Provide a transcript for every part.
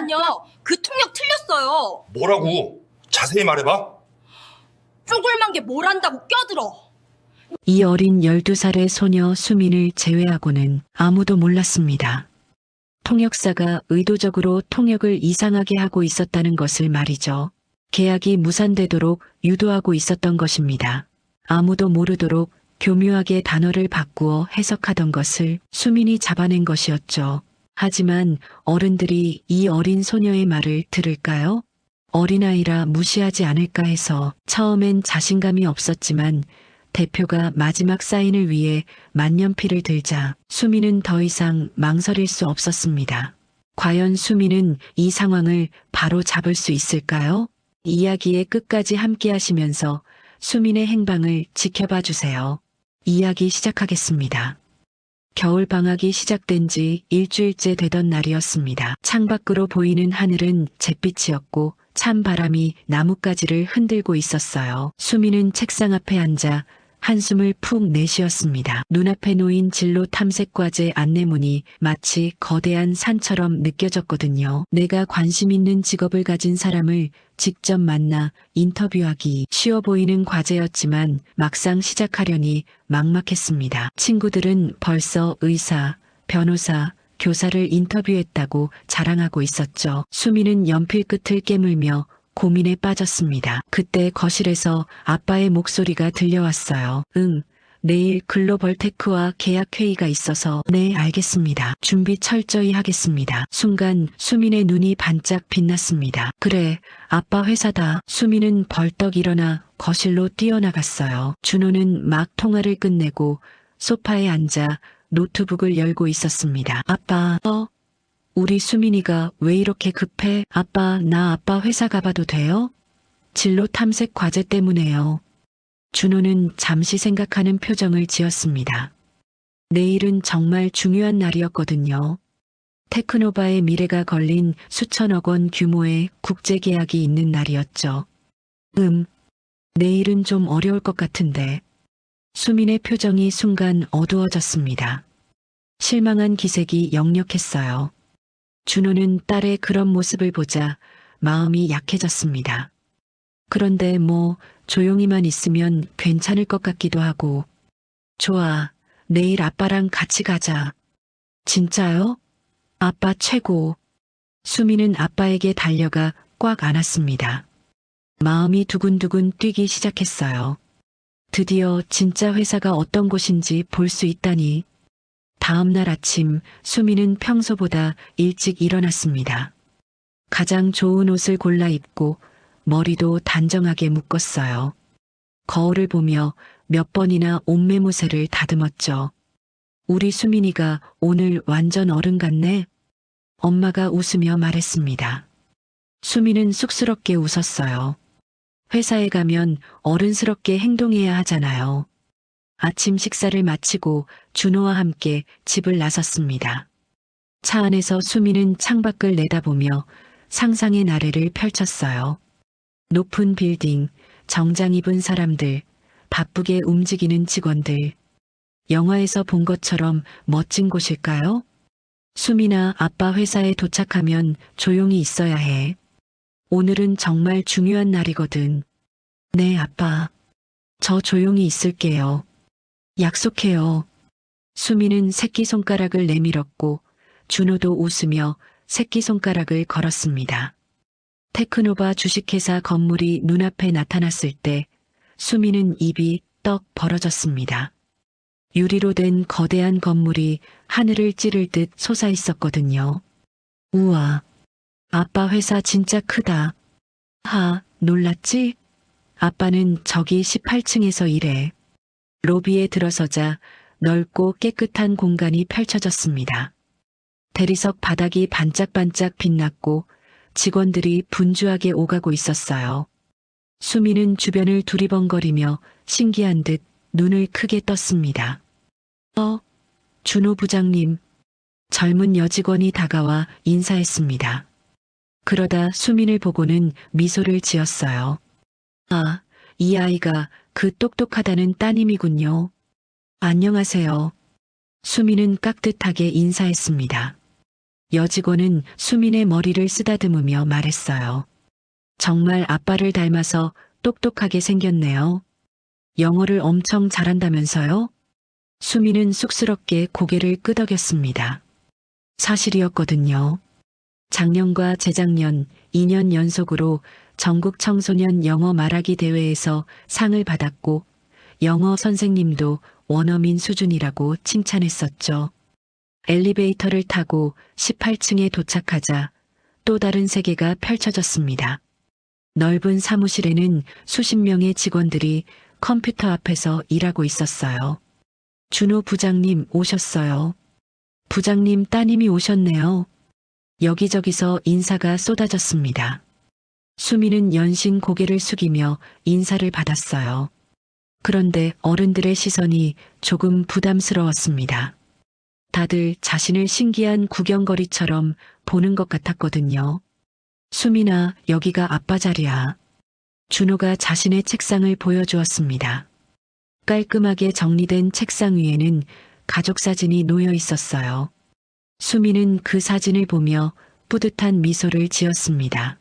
잠깐만요. 그 통역 틀렸어요. 뭐라고? 자세히 말해봐. 쪼글만 게 뭘 안다고 껴들어. 이 어린 12살의 소녀 수민을 제외하고는 아무도 몰랐습니다. 통역사가 의도적으로 통역을 이상하게 하고 있었다는 것을 말이죠. 계약이 무산되도록 유도하고 있었던 것입니다. 아무도 모르도록 교묘하게 단어를 바꾸어 해석하던 것을 수민이 잡아낸 것이었죠. 하지만 어른들이 이 어린 소녀의 말을 들을까요? 어린아이라 무시하지 않을까 해서 처음엔 자신감이 없었지만 대표가 마지막 사인을 위해 만년필을 들자 수민은 더 이상 망설일 수 없었습니다. 과연 수민은 이 상황을 바로 잡을 수 있을까요? 이야기의 끝까지 함께 하시면서 수민의 행방을 지켜봐 주세요. 이야기 시작하겠습니다. 겨울방학이 시작된 지 일주일째 되던 날이었습니다. 창밖으로 보이는 하늘은 잿빛이었고 찬 바람이 나뭇가지를 흔들고 있었어요. 수민은 책상 앞에 앉아 한숨을 푹 내쉬었습니다. 눈앞에 놓인 진로 탐색과제 안내문이 마치 거대한 산처럼 느껴졌거든요. 내가 관심 있는 직업을 가진 사람을 직접 만나 인터뷰하기. 쉬워 보이는 과제였지만 막상 시작하려니 막막했습니다. 친구들은 벌써 의사, 변호사, 교사를 인터뷰했다고 자랑하고 있었죠. 수민은 연필 끝을 깨물며 고민에 빠졌습니다. 그때 거실에서 아빠의 목소리가 들려왔어요. 응, 내일 글로벌 테크와 계약 회의가 있어서. 네, 알겠습니다. 준비 철저히 하겠습니다. 순간 수민의 눈이 반짝 빛났습니다. 그래, 아빠 회사다. 수민은 벌떡 일어나 거실로 뛰어나갔어요. 준호는 막 통화를 끝내고 소파에 앉아 노트북을 열고 있었습니다. 아빠, 우리 수민이가 왜 이렇게 급해? 아빠, 나 아빠 회사 가봐도 돼요? 진로 탐색 과제 때문에요. 준호는 잠시 생각하는 표정을 지었습니다. 내일은 정말 중요한 날이었거든요. 테크노바의 미래가 걸린 수천억 원 규모의 국제 계약이 있는 날이었죠. 내일은 좀 어려울 것 같은데. 수민의 표정이 순간 어두워졌습니다. 실망한 기색이 역력했어요. 준호는 딸의 그런 모습을 보자 마음이 약해졌습니다. 그런데 조용히만 있으면 괜찮을 것 같기도 하고. 좋아, 내일 아빠랑 같이 가자. 진짜요? 아빠 최고. 수민은 아빠에게 달려가 꽉 안았습니다. 마음이 두근두근 뛰기 시작했어요. 드디어 진짜 회사가 어떤 곳인지 볼 수 있다니. 다음 날 아침 수민은 평소보다 일찍 일어났습니다. 가장 좋은 옷을 골라 입고 머리도 단정하게 묶었어요. 거울을 보며 몇 번이나 옷매무새를 다듬었죠. 우리 수민이가 오늘 완전 어른 같네. 엄마가 웃으며 말했습니다. 수민은 쑥스럽게 웃었어요. 회사에 가면 어른스럽게 행동해야 하잖아요. 아침 식사를 마치고 준호와 함께 집을 나섰습니다. 차 안에서 수민은 창밖을 내다보며 상상의 나래를 펼쳤어요. 높은 빌딩, 정장 입은 사람들, 바쁘게 움직이는 직원들. 영화에서 본 것처럼 멋진 곳일까요? 수민아, 아빠 회사에 도착하면 조용히 있어야 해. 오늘은 정말 중요한 날이거든. 네, 아빠. 저 조용히 있을게요. 약속해요. 수민은 새끼손가락을 내밀었고 준호도 웃으며 새끼손가락을 걸었습니다. 테크노바 주식회사 건물이 눈앞에 나타났을 때 수민은 입이 떡 벌어졌습니다. 유리로 된 거대한 건물이 하늘을 찌를 듯 솟아있었거든요. 우와, 아빠 회사 진짜 크다. 놀랐지? 아빠는 저기 18층에서 일해. 로비에 들어서자 넓고 깨끗한 공간이 펼쳐졌습니다. 대리석 바닥이 반짝반짝 빛났고 직원들이 분주하게 오가고 있었어요. 수민은 주변을 두리번거리며 신기한 듯 눈을 크게 떴습니다. 준호 부장님. 젊은 여직원이 다가와 인사했습니다. 그러다 수민을 보고는 미소를 지었어요. 이 아이가 그 똑똑하다는 따님이군요. 안녕하세요. 수민은 깍듯하게 인사했습니다. 여직원은 수민의 머리를 쓰다듬으며 말했어요. 정말 아빠를 닮아서 똑똑하게 생겼네요. 영어를 엄청 잘한다면서요? 수민은 쑥스럽게 고개를 끄덕였습니다. 사실이었거든요. 작년과 재작년 2년 연속으로 전국 청소년 영어 말하기 대회에서 상을 받았고 영어 선생님도 원어민 수준이라고 칭찬했었죠. 엘리베이터를 타고 18층에 도착하자 또 다른 세계가 펼쳐졌습니다. 넓은 사무실에는 수십 명의 직원들이 컴퓨터 앞에서 일하고 있었어요. 준호 부장님 오셨어요. 부장님 따님이 오셨네요. 여기저기서 인사가 쏟아졌습니다. 수미는 연신 고개를 숙이며 인사를 받았어요. 그런데 어른들의 시선이 조금 부담스러웠습니다. 다들 자신을 신기한 구경거리처럼 보는 것 같았거든요. 수민아, 여기가 아빠 자리야. 준호가 자신의 책상을 보여주었습니다. 깔끔하게 정리된 책상 위에는 가족 사진이 놓여 있었어요. 수민은 그 사진을 보며 뿌듯한 미소를 지었습니다.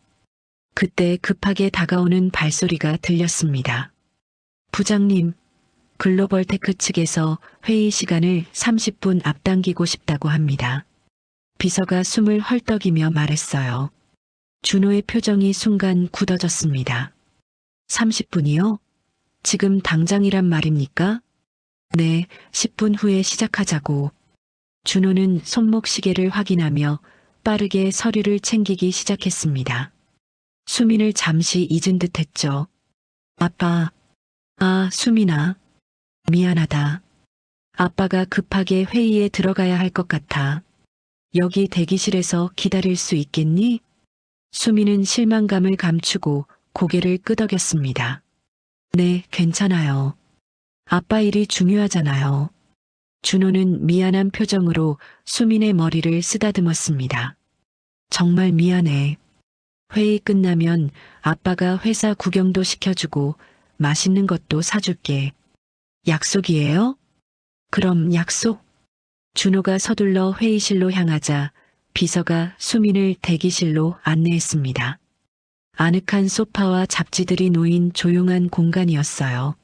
그때 급하게 다가오는 발소리가 들렸습니다. 부장님, 글로벌 테크 측에서 회의 시간을 30분 앞당기고 싶다고 합니다. 비서가 숨을 헐떡이며 말했어요. 준호의 표정이 순간 굳어졌습니다. 30분이요? 지금 당장이란 말입니까? 네, 10분 후에 시작하자고. 준호는 손목 시계를 확인하며 빠르게 서류를 챙기기 시작했습니다. 수민을 잠시 잊은 듯 했죠. 아빠. 아, 수민아. 미안하다. 아빠가 급하게 회의에 들어가야 할 것 같아. 여기 대기실에서 기다릴 수 있겠니? 수민은 실망감을 감추고 고개를 끄덕였습니다. 네, 괜찮아요. 아빠 일이 중요하잖아요. 준호는 미안한 표정으로 수민의 머리를 쓰다듬었습니다. 정말 미안해. 회의 끝나면 아빠가 회사 구경도 시켜주고 맛있는 것도 사줄게. 약속이에요? 그럼 약속. 준호가 서둘러 회의실로 향하자 비서가 수민을 대기실로 안내했습니다. 아늑한 소파와 잡지들이 놓인 조용한 공간이었어요.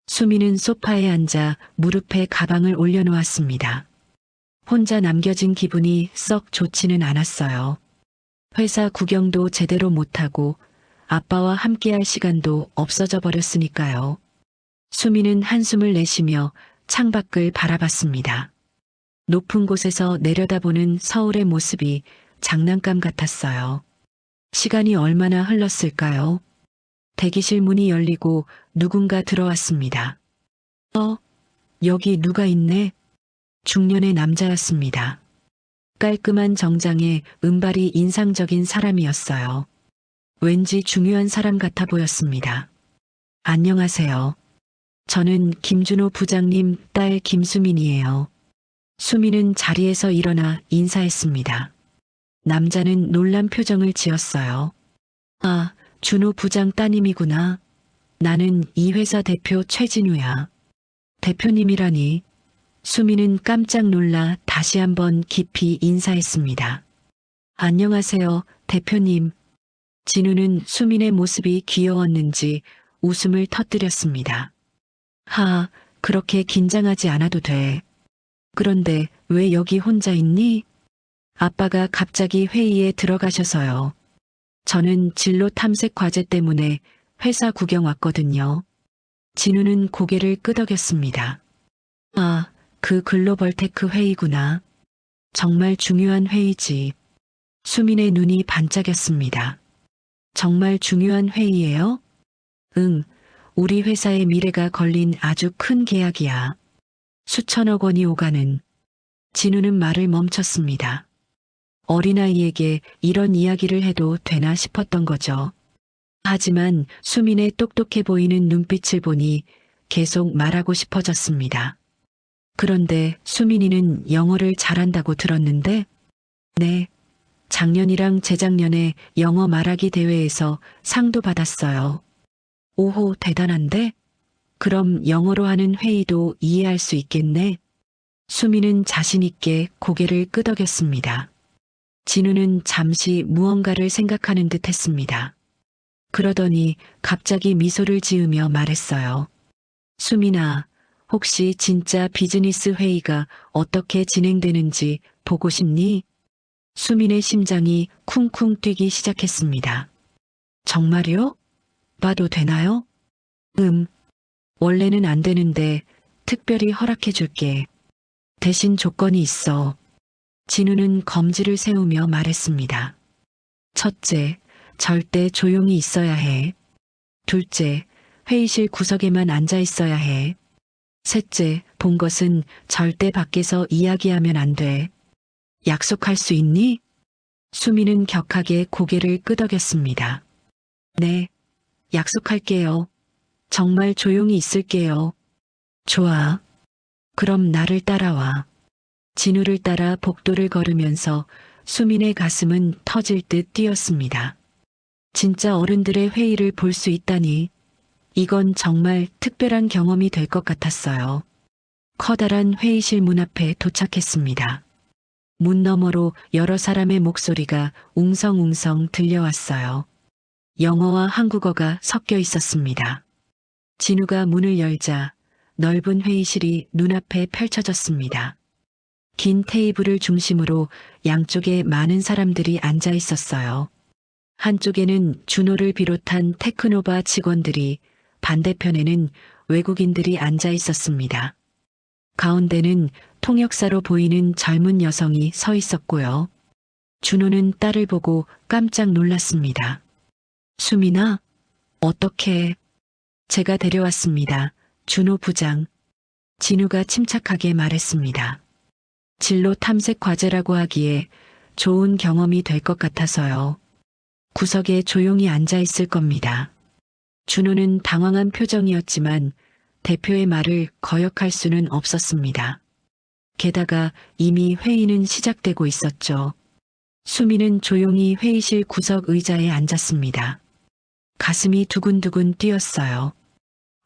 수민은 소파에 앉아 무릎에 가방을 올려놓았습니다. 혼자 남겨진 기분이 썩 좋지는 않았어요. 회사 구경도 제대로 못하고 아빠와 함께할 시간도 없어져 버렸으니까요. 수민은 한숨을 내쉬며 창밖을 바라봤습니다. 높은 곳에서 내려다보는 서울의 모습이 장난감 같았어요. 시간이 얼마나 흘렀을까요? 대기실 문이 열리고 누군가 들어왔습니다. 여기 누가 있네? 중년의 남자였습니다. 깔끔한 정장에 은발이 인상적인 사람이었어요. 왠지 중요한 사람 같아 보였습니다. 안녕하세요. 저는 김준호 부장님 딸 김수민이에요. 수민은 자리에서 일어나 인사했습니다. 남자는 놀란 표정을 지었어요. 아, 준호 부장 따님이구나. 나는 이 회사 대표 최진우야. 대표님이라니. 수민은 깜짝 놀라 다시 한번 깊이 인사했습니다. 안녕하세요, 대표님. 진우는 수민의 모습이 귀여웠는지 웃음을 터뜨렸습니다. 하, 그렇게 긴장하지 않아도 돼. 그런데 왜 여기 혼자 있니? 아빠가 갑자기 회의에 들어가셔서요. 저는 진로 탐색 과제 때문에 회사 구경 왔거든요. 진우는 고개를 끄덕였습니다. 아, 그 글로벌 테크 회의구나. 정말 중요한 회의지. 수민의 눈이 반짝였습니다. 정말 중요한 회의예요? 응, 우리 회사의 미래가 걸린 아주 큰 계약이야. 수천억 원이 오가는. 진우는 말을 멈췄습니다. 어린아이에게 이런 이야기를 해도 되나 싶었던 거죠. 하지만 수민의 똑똑해 보이는 눈빛을 보니 계속 말하고 싶어졌습니다. 그런데 수민이는 영어를 잘한다고 들었는데? 네, 작년이랑 재작년에 영어 말하기 대회에서 상도 받았어요. 오호, 대단한데? 그럼 영어로 하는 회의도 이해할 수 있겠네? 수민은 자신 있게 고개를 끄덕였습니다. 진우는 잠시 무언가를 생각하는 듯 했습니다. 그러더니 갑자기 미소를 지으며 말했어요. 수민아, 혹시 진짜 비즈니스 회의가 어떻게 진행되는지 보고 싶니? 수민의 심장이 쿵쿵 뛰기 시작했습니다. 정말요? 봐도 되나요? 원래는 안 되는데 특별히 허락해 줄게. 대신 조건이 있어. 진우는 검지를 세우며 말했습니다. 첫째, 절대 조용히 있어야 해. 둘째, 회의실 구석에만 앉아 있어야 해. 셋째, 본 것은 절대 밖에서 이야기하면 안 돼. 약속할 수 있니? 수미는 격하게 고개를 끄덕였습니다. 네, 약속할게요. 정말 조용히 있을게요. 좋아. 그럼 나를 따라와. 진우를 따라 복도를 걸으면서 수민의 가슴은 터질 듯 뛰었습니다. 진짜 어른들의 회의를 볼 수 있다니. 이건 정말 특별한 경험이 될 것 같았어요. 커다란 회의실 문 앞에 도착했습니다. 문 너머로 여러 사람의 목소리가 웅성웅성 들려왔어요. 영어와 한국어가 섞여 있었습니다. 진우가 문을 열자 넓은 회의실이 눈앞에 펼쳐졌습니다. 긴 테이블을 중심으로 양쪽에 많은 사람들이 앉아 있었어요. 한쪽에는 준호를 비롯한 테크노바 직원들이, 반대편에는 외국인들이 앉아 있었습니다. 가운데는 통역사로 보이는 젊은 여성이 서 있었고요. 준호는 딸을 보고 깜짝 놀랐습니다. 수민아, 어떻게? 제가 데려왔습니다. 준호 부장. 진우가 침착하게 말했습니다. 진로 탐색 과제라고 하기에 좋은 경험이 될 것 같아서요. 구석에 조용히 앉아 있을 겁니다. 준호는 당황한 표정이었지만 대표의 말을 거역할 수는 없었습니다. 게다가 이미 회의는 시작되고 있었죠. 수미는 조용히 회의실 구석 의자에 앉았습니다. 가슴이 두근두근 뛰었어요.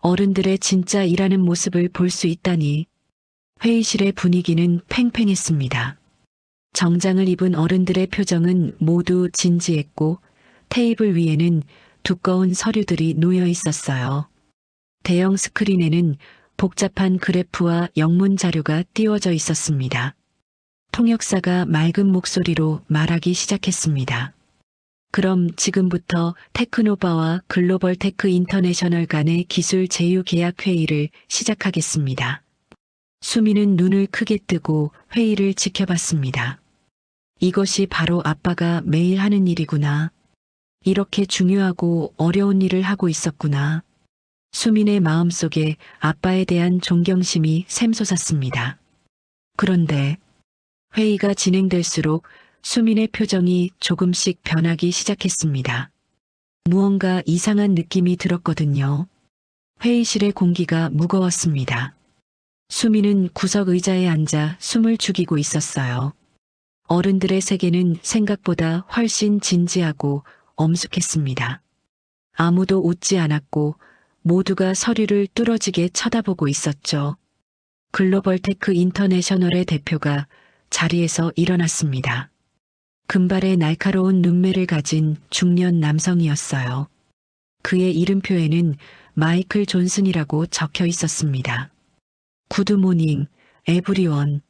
어른들의 진짜 일하는 모습을 볼 수 있다니. 회의실의 분위기는 팽팽했습니다. 정장을 입은 어른들의 표정은 모두 진지했고 테이블 위에는 두꺼운 서류들이 놓여 있었어요. 대형 스크린에는 복잡한 그래프와 영문 자료가 띄워져 있었습니다. 통역사가 맑은 목소리로 말하기 시작했습니다. 그럼 지금부터 테크노바와 글로벌 테크 인터내셔널 간의 기술 제휴 계약 회의를 시작하겠습니다. 수미는 눈을 크게 뜨고 회의를 지켜봤습니다. 이것이 바로 아빠가 매일 하는 일이구나. 이렇게 중요하고 어려운 일을 하고 있었구나. 수민의 마음속에 아빠에 대한 존경심이 샘솟았습니다. 그런데 회의가 진행될수록 수민의 표정이 조금씩 변하기 시작했습니다. 무언가 이상한 느낌이 들었거든요. 회의실의 공기가 무거웠습니다. 수민은 구석 의자에 앉아 숨을 죽이고 있었어요. 어른들의 세계는 생각보다 훨씬 진지하고 엄숙했습니다. 아무도 웃지 않았고 모두가 서류를 뚫어지게 쳐다보고 있었죠. 글로벌 테크 인터내셔널의 대표가 자리에서 일어났습니다. 금발의 날카로운 눈매를 가진 중년 남성이었어요. 그의 이름표에는 마이클 존슨이라고 적혀 있었습니다. Good morning, everyone.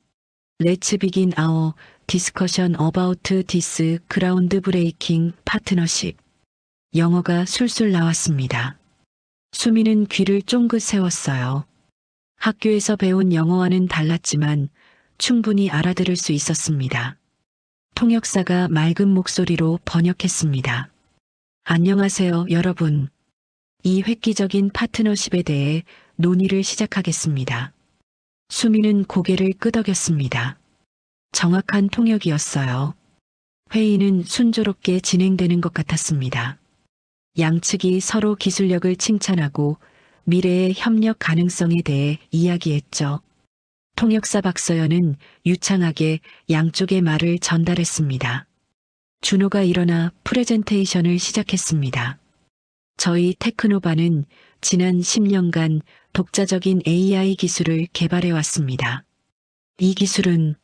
Let's begin our discussion about this groundbreaking partnership. 영어가 술술 나왔습니다. 수미는 귀를 쫑긋 세웠어요. 학교에서 배운 영어와는 달랐지만 충분히 알아들을 수 있었습니다. 통역사가 맑은 목소리로 번역했습니다. 안녕하세요, 여러분. 이 획기적인 파트너십에 대해 논의를 시작하겠습니다. 수미는 고개를 끄덕였습니다. 정확한 통역이었어요. 회의는 순조롭게 진행되는 것 같았습니다. 양측이 서로 기술력을 칭찬하고 미래의 협력 가능성에 대해 이야기했죠. 통역사 박서연은 유창하게 양쪽의 말을 전달했습니다. 준호가 일어나 프레젠테이션을 시작했습니다. 저희 테크노바는 지난 10년간 독자적인 AI 기술을 개발해 왔습니다. 이 기술은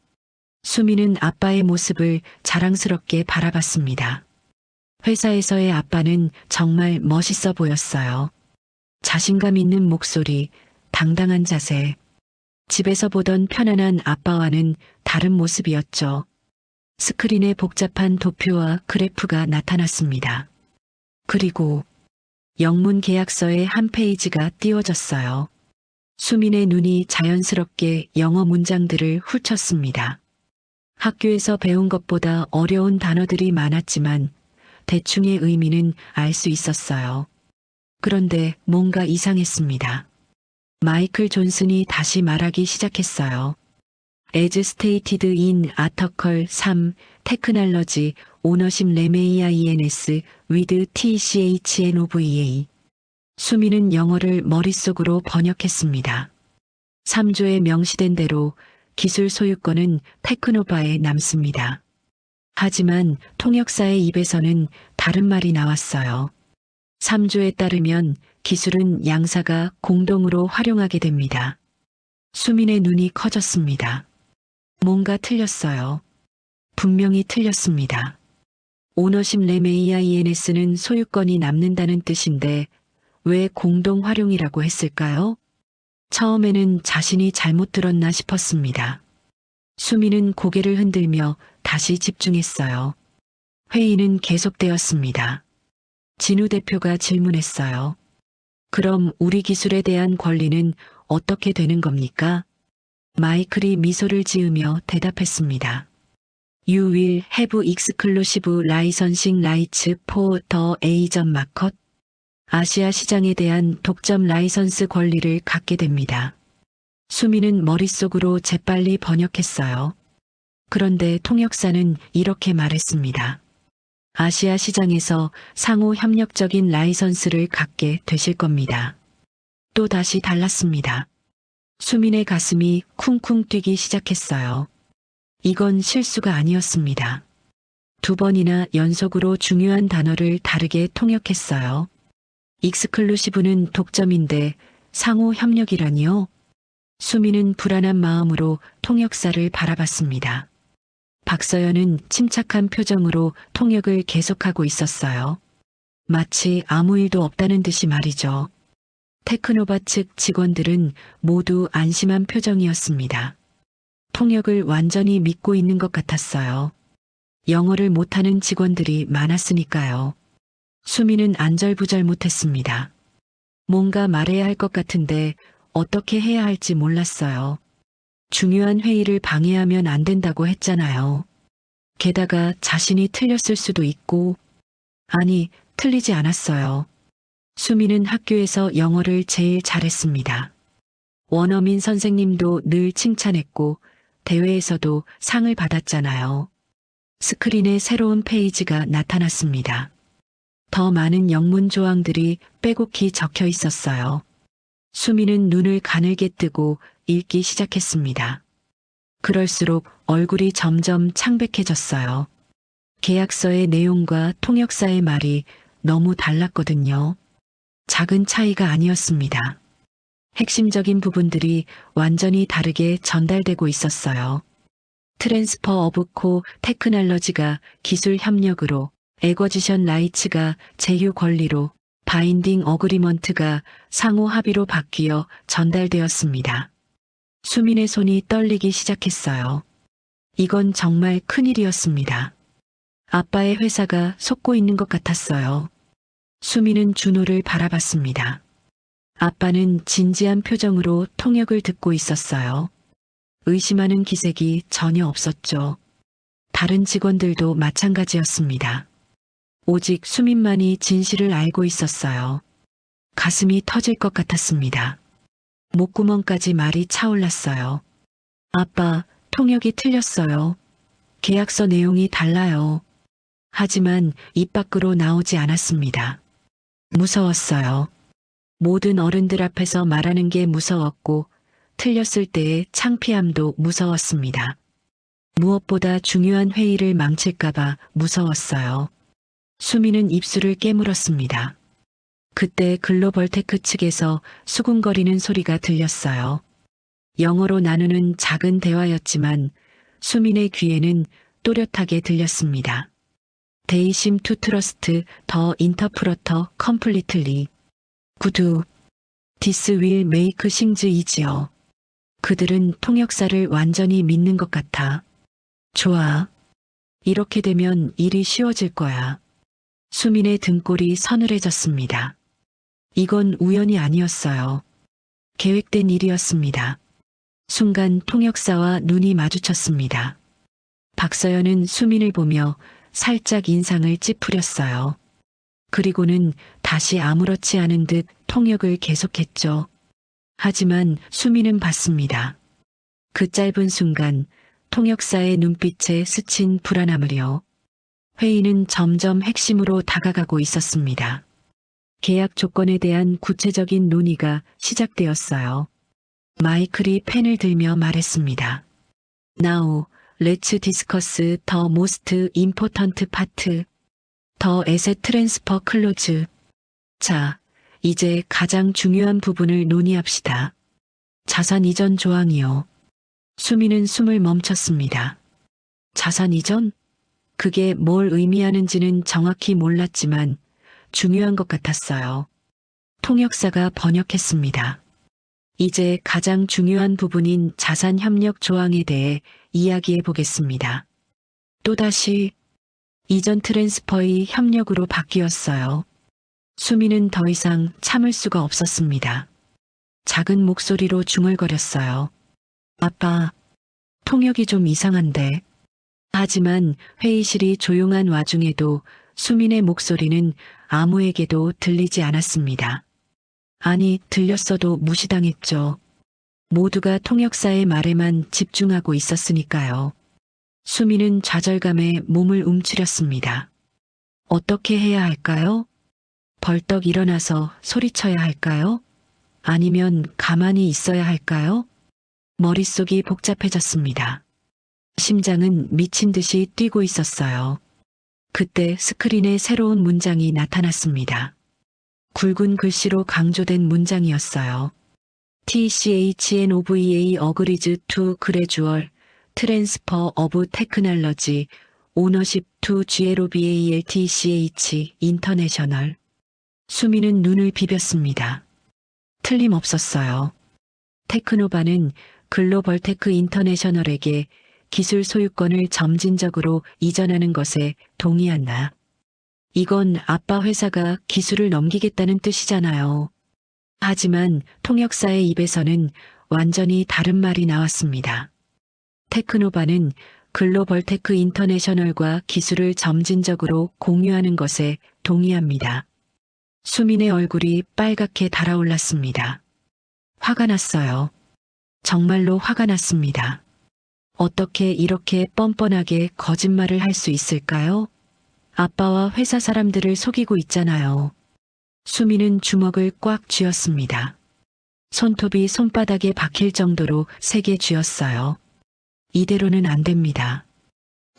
수미는 아빠의 모습을 자랑스럽게 바라봤습니다. 회사에서의 아빠는 정말 멋있어 보였어요. 자신감 있는 목소리, 당당한 자세. 집에서 보던 편안한 아빠와는 다른 모습이었죠. 스크린에 복잡한 도표와 그래프가 나타났습니다. 그리고 영문 계약서의 한 페이지가 띄워졌어요. 수민의 눈이 자연스럽게 영어 문장들을 훑쳤습니다. 학교에서 배운 것보다 어려운 단어들이 많았지만 대충의 의미는 알 수 있었어요. 그런데 뭔가 이상했습니다. 마이클 존슨이 다시 말하기 시작했어요. As stated in Article 3, Technology, Ownership Remains with TCHNOVA. 수미는 영어를 머릿속으로 번역했습니다. 3조에 명시된 대로 기술 소유권은 테크노바에 남습니다. 하지만 통역사의 입에서는 다른 말이 나왔어요. 3조에 따르면 기술은 양사가 공동으로 활용하게 됩니다. 수민의 눈이 커졌습니다. 뭔가 틀렸어요. 분명히 틀렸습니다. 오너십 레메이아이엔에스는 소유권이 남는다는 뜻인데 왜 공동 활용이라고 했을까요? 처음에는 자신이 잘못 들었나 싶었습니다. 수민은 고개를 흔들며 다시 집중했어요. 회의는 계속되었습니다. 진우 대표가 질문했어요. 그럼 우리 기술에 대한 권리는 어떻게 되는 겁니까? 마이클이 미소를 지으며 대답했습니다. You will have exclusive licensing rights for the Asian market. 아시아 시장에 대한 독점 라이선스 권리를 갖게 됩니다. 수미는 머릿속으로 재빨리 번역했어요. 그런데 통역사는 이렇게 말했습니다. 아시아 시장에서 상호 협력적인 라이선스를 갖게 되실 겁니다. 또 다시 달랐습니다. 수민의 가슴이 쿵쿵 뛰기 시작했어요. 이건 실수가 아니었습니다. 2번이나 연속으로 중요한 단어를 다르게 통역했어요. 익스클루시브는 독점인데 상호 협력이라니요? 수민은 불안한 마음으로 통역사를 바라봤습니다. 박서연은 침착한 표정으로 통역을 계속하고 있었어요. 마치 아무 일도 없다는 듯이 말이죠. 테크노바 측 직원들은 모두 안심한 표정이었습니다. 통역을 완전히 믿고 있는 것 같았어요. 영어를 못하는 직원들이 많았으니까요. 수미는 안절부절 못했습니다. 뭔가 말해야 할 것 같은데 어떻게 해야 할지 몰랐어요. 중요한 회의를 방해하면 안 된다고 했잖아요. 게다가 자신이 틀렸을 수도 있고, 아니, 틀리지 않았어요. 수미는 학교에서 영어를 제일 잘했습니다. 원어민 선생님도 늘 칭찬했고, 대회에서도 상을 받았잖아요. 스크린에 새로운 페이지가 나타났습니다. 더 많은 영문 조항들이 빼곡히 적혀 있었어요. 수미는 눈을 가늘게 뜨고 읽기 시작했습니다. 그럴수록 얼굴이 점점 창백해졌어요. 계약서의 내용과 통역사의 말이 너무 달랐거든요. 작은 차이가 아니었습니다. 핵심적인 부분들이 완전히 다르게 전달되고 있었어요. 트랜스퍼 오브 코 테크놀로지가 기술 협력으로, 에거지션 라이츠가 제휴 권리로, 바인딩 어그리먼트가 상호 합의로 바뀌어 전달되었습니다. 수민의 손이 떨리기 시작했어요. 이건 정말 큰일이었습니다. 아빠의 회사가 속고 있는 것 같았어요. 수민은 준호를 바라봤습니다. 아빠는 진지한 표정으로 통역을 듣고 있었어요. 의심하는 기색이 전혀 없었죠. 다른 직원들도 마찬가지였습니다. 오직 수민만이 진실을 알고 있었어요. 가슴이 터질 것 같았습니다. 목구멍까지 말이 차올랐어요. 아빠, 통역이 틀렸어요. 계약서 내용이 달라요. 하지만 입 밖으로 나오지 않았습니다. 무서웠어요. 모든 어른들 앞에서 말하는 게 무서웠고 틀렸을 때의 창피함도 무서웠습니다. 무엇보다 중요한 회의를 망칠까봐 무서웠어요. 수미는 입술을 깨물었습니다. 그때 글로벌테크 측에서 수군거리는 소리가 들렸어요. 영어로 나누는 작은 대화였지만 수민의 귀에는 또렷하게 들렸습니다. They seem to trust the interpreter completely. 구두. This will make things easier. 그들은 통역사를 완전히 믿는 것 같아. 좋아. 이렇게 되면 일이 쉬워질 거야. 수민의 등골이 서늘해졌습니다. 이건 우연이 아니었어요. 계획된 일이었습니다. 순간 통역사와 눈이 마주쳤습니다. 박서연은 수민을 보며 살짝 인상을 찌푸렸어요. 그리고는 다시 아무렇지 않은 듯 통역을 계속했죠. 하지만 수민은 봤습니다. 그 짧은 순간 통역사의 눈빛에 스친 불안함을요. 회의는 점점 핵심으로 다가가고 있었습니다. 계약 조건에 대한 구체적인 논의가 시작되었어요. 마이클이 펜을 들며 말했습니다. Now, let's discuss the most important part. The asset transfer clause. 자, 이제 가장 중요한 부분을 논의합시다. 자산 이전 조항이요. 수민은 숨을 멈췄습니다. 자산 이전? 그게 뭘 의미하는지는 정확히 몰랐지만 중요한 것 같았어요. 통역사가 번역했습니다. 이제 가장 중요한 부분인 자산 협력 조항에 대해 이야기해 보겠습니다. 또다시 이전 트랜스퍼의 협력으로 바뀌었어요. 수민은 더 이상 참을 수가 없었습니다. 작은 목소리로 중얼거렸어요. 아빠, 통역이 좀 이상한데. 하지만 회의실이 조용한 와중에도 수민의 목소리는 아무에게도 들리지 않았습니다. 아니, 들렸어도 무시당했죠. 모두가 통역사의 말에만 집중하고 있었으니까요. 수민은 좌절감에 몸을 움츠렸습니다. 어떻게 해야 할까요? 벌떡 일어나서 소리쳐야 할까요? 아니면 가만히 있어야 할까요? 머릿속이 복잡해졌습니다. 심장은 미친 듯이 뛰고 있었어요. 그때 스크린에 새로운 문장이 나타났습니다. 굵은 글씨로 강조된 문장이었어요. TCHNOVA agrees to gradual transfer of technology ownership to GLOBALTCH International. 수민은 눈을 비볐습니다. 틀림없었어요. 테크노바는 글로벌테크 인터내셔널에게 기술 소유권을 점진적으로 이전하는 것에 동의한다. 이건 아빠 회사가 기술을 넘기겠다는 뜻이잖아요. 하지만 통역사의 입에서는 완전히 다른 말이 나왔습니다. 테크노바는 글로벌테크 인터내셔널과 기술을 점진적으로 공유하는 것에 동의합니다. 수민의 얼굴이 빨갛게 달아올랐습니다. 화가 났어요. 정말로 화가 났습니다. 어떻게 이렇게 뻔뻔하게 거짓말을 할 수 있을까요? 아빠와 회사 사람들을 속이고 있잖아요. 수민은 주먹을 꽉 쥐었습니다. 손톱이 손바닥에 박힐 정도로 세게 쥐었어요. 이대로는 안 됩니다.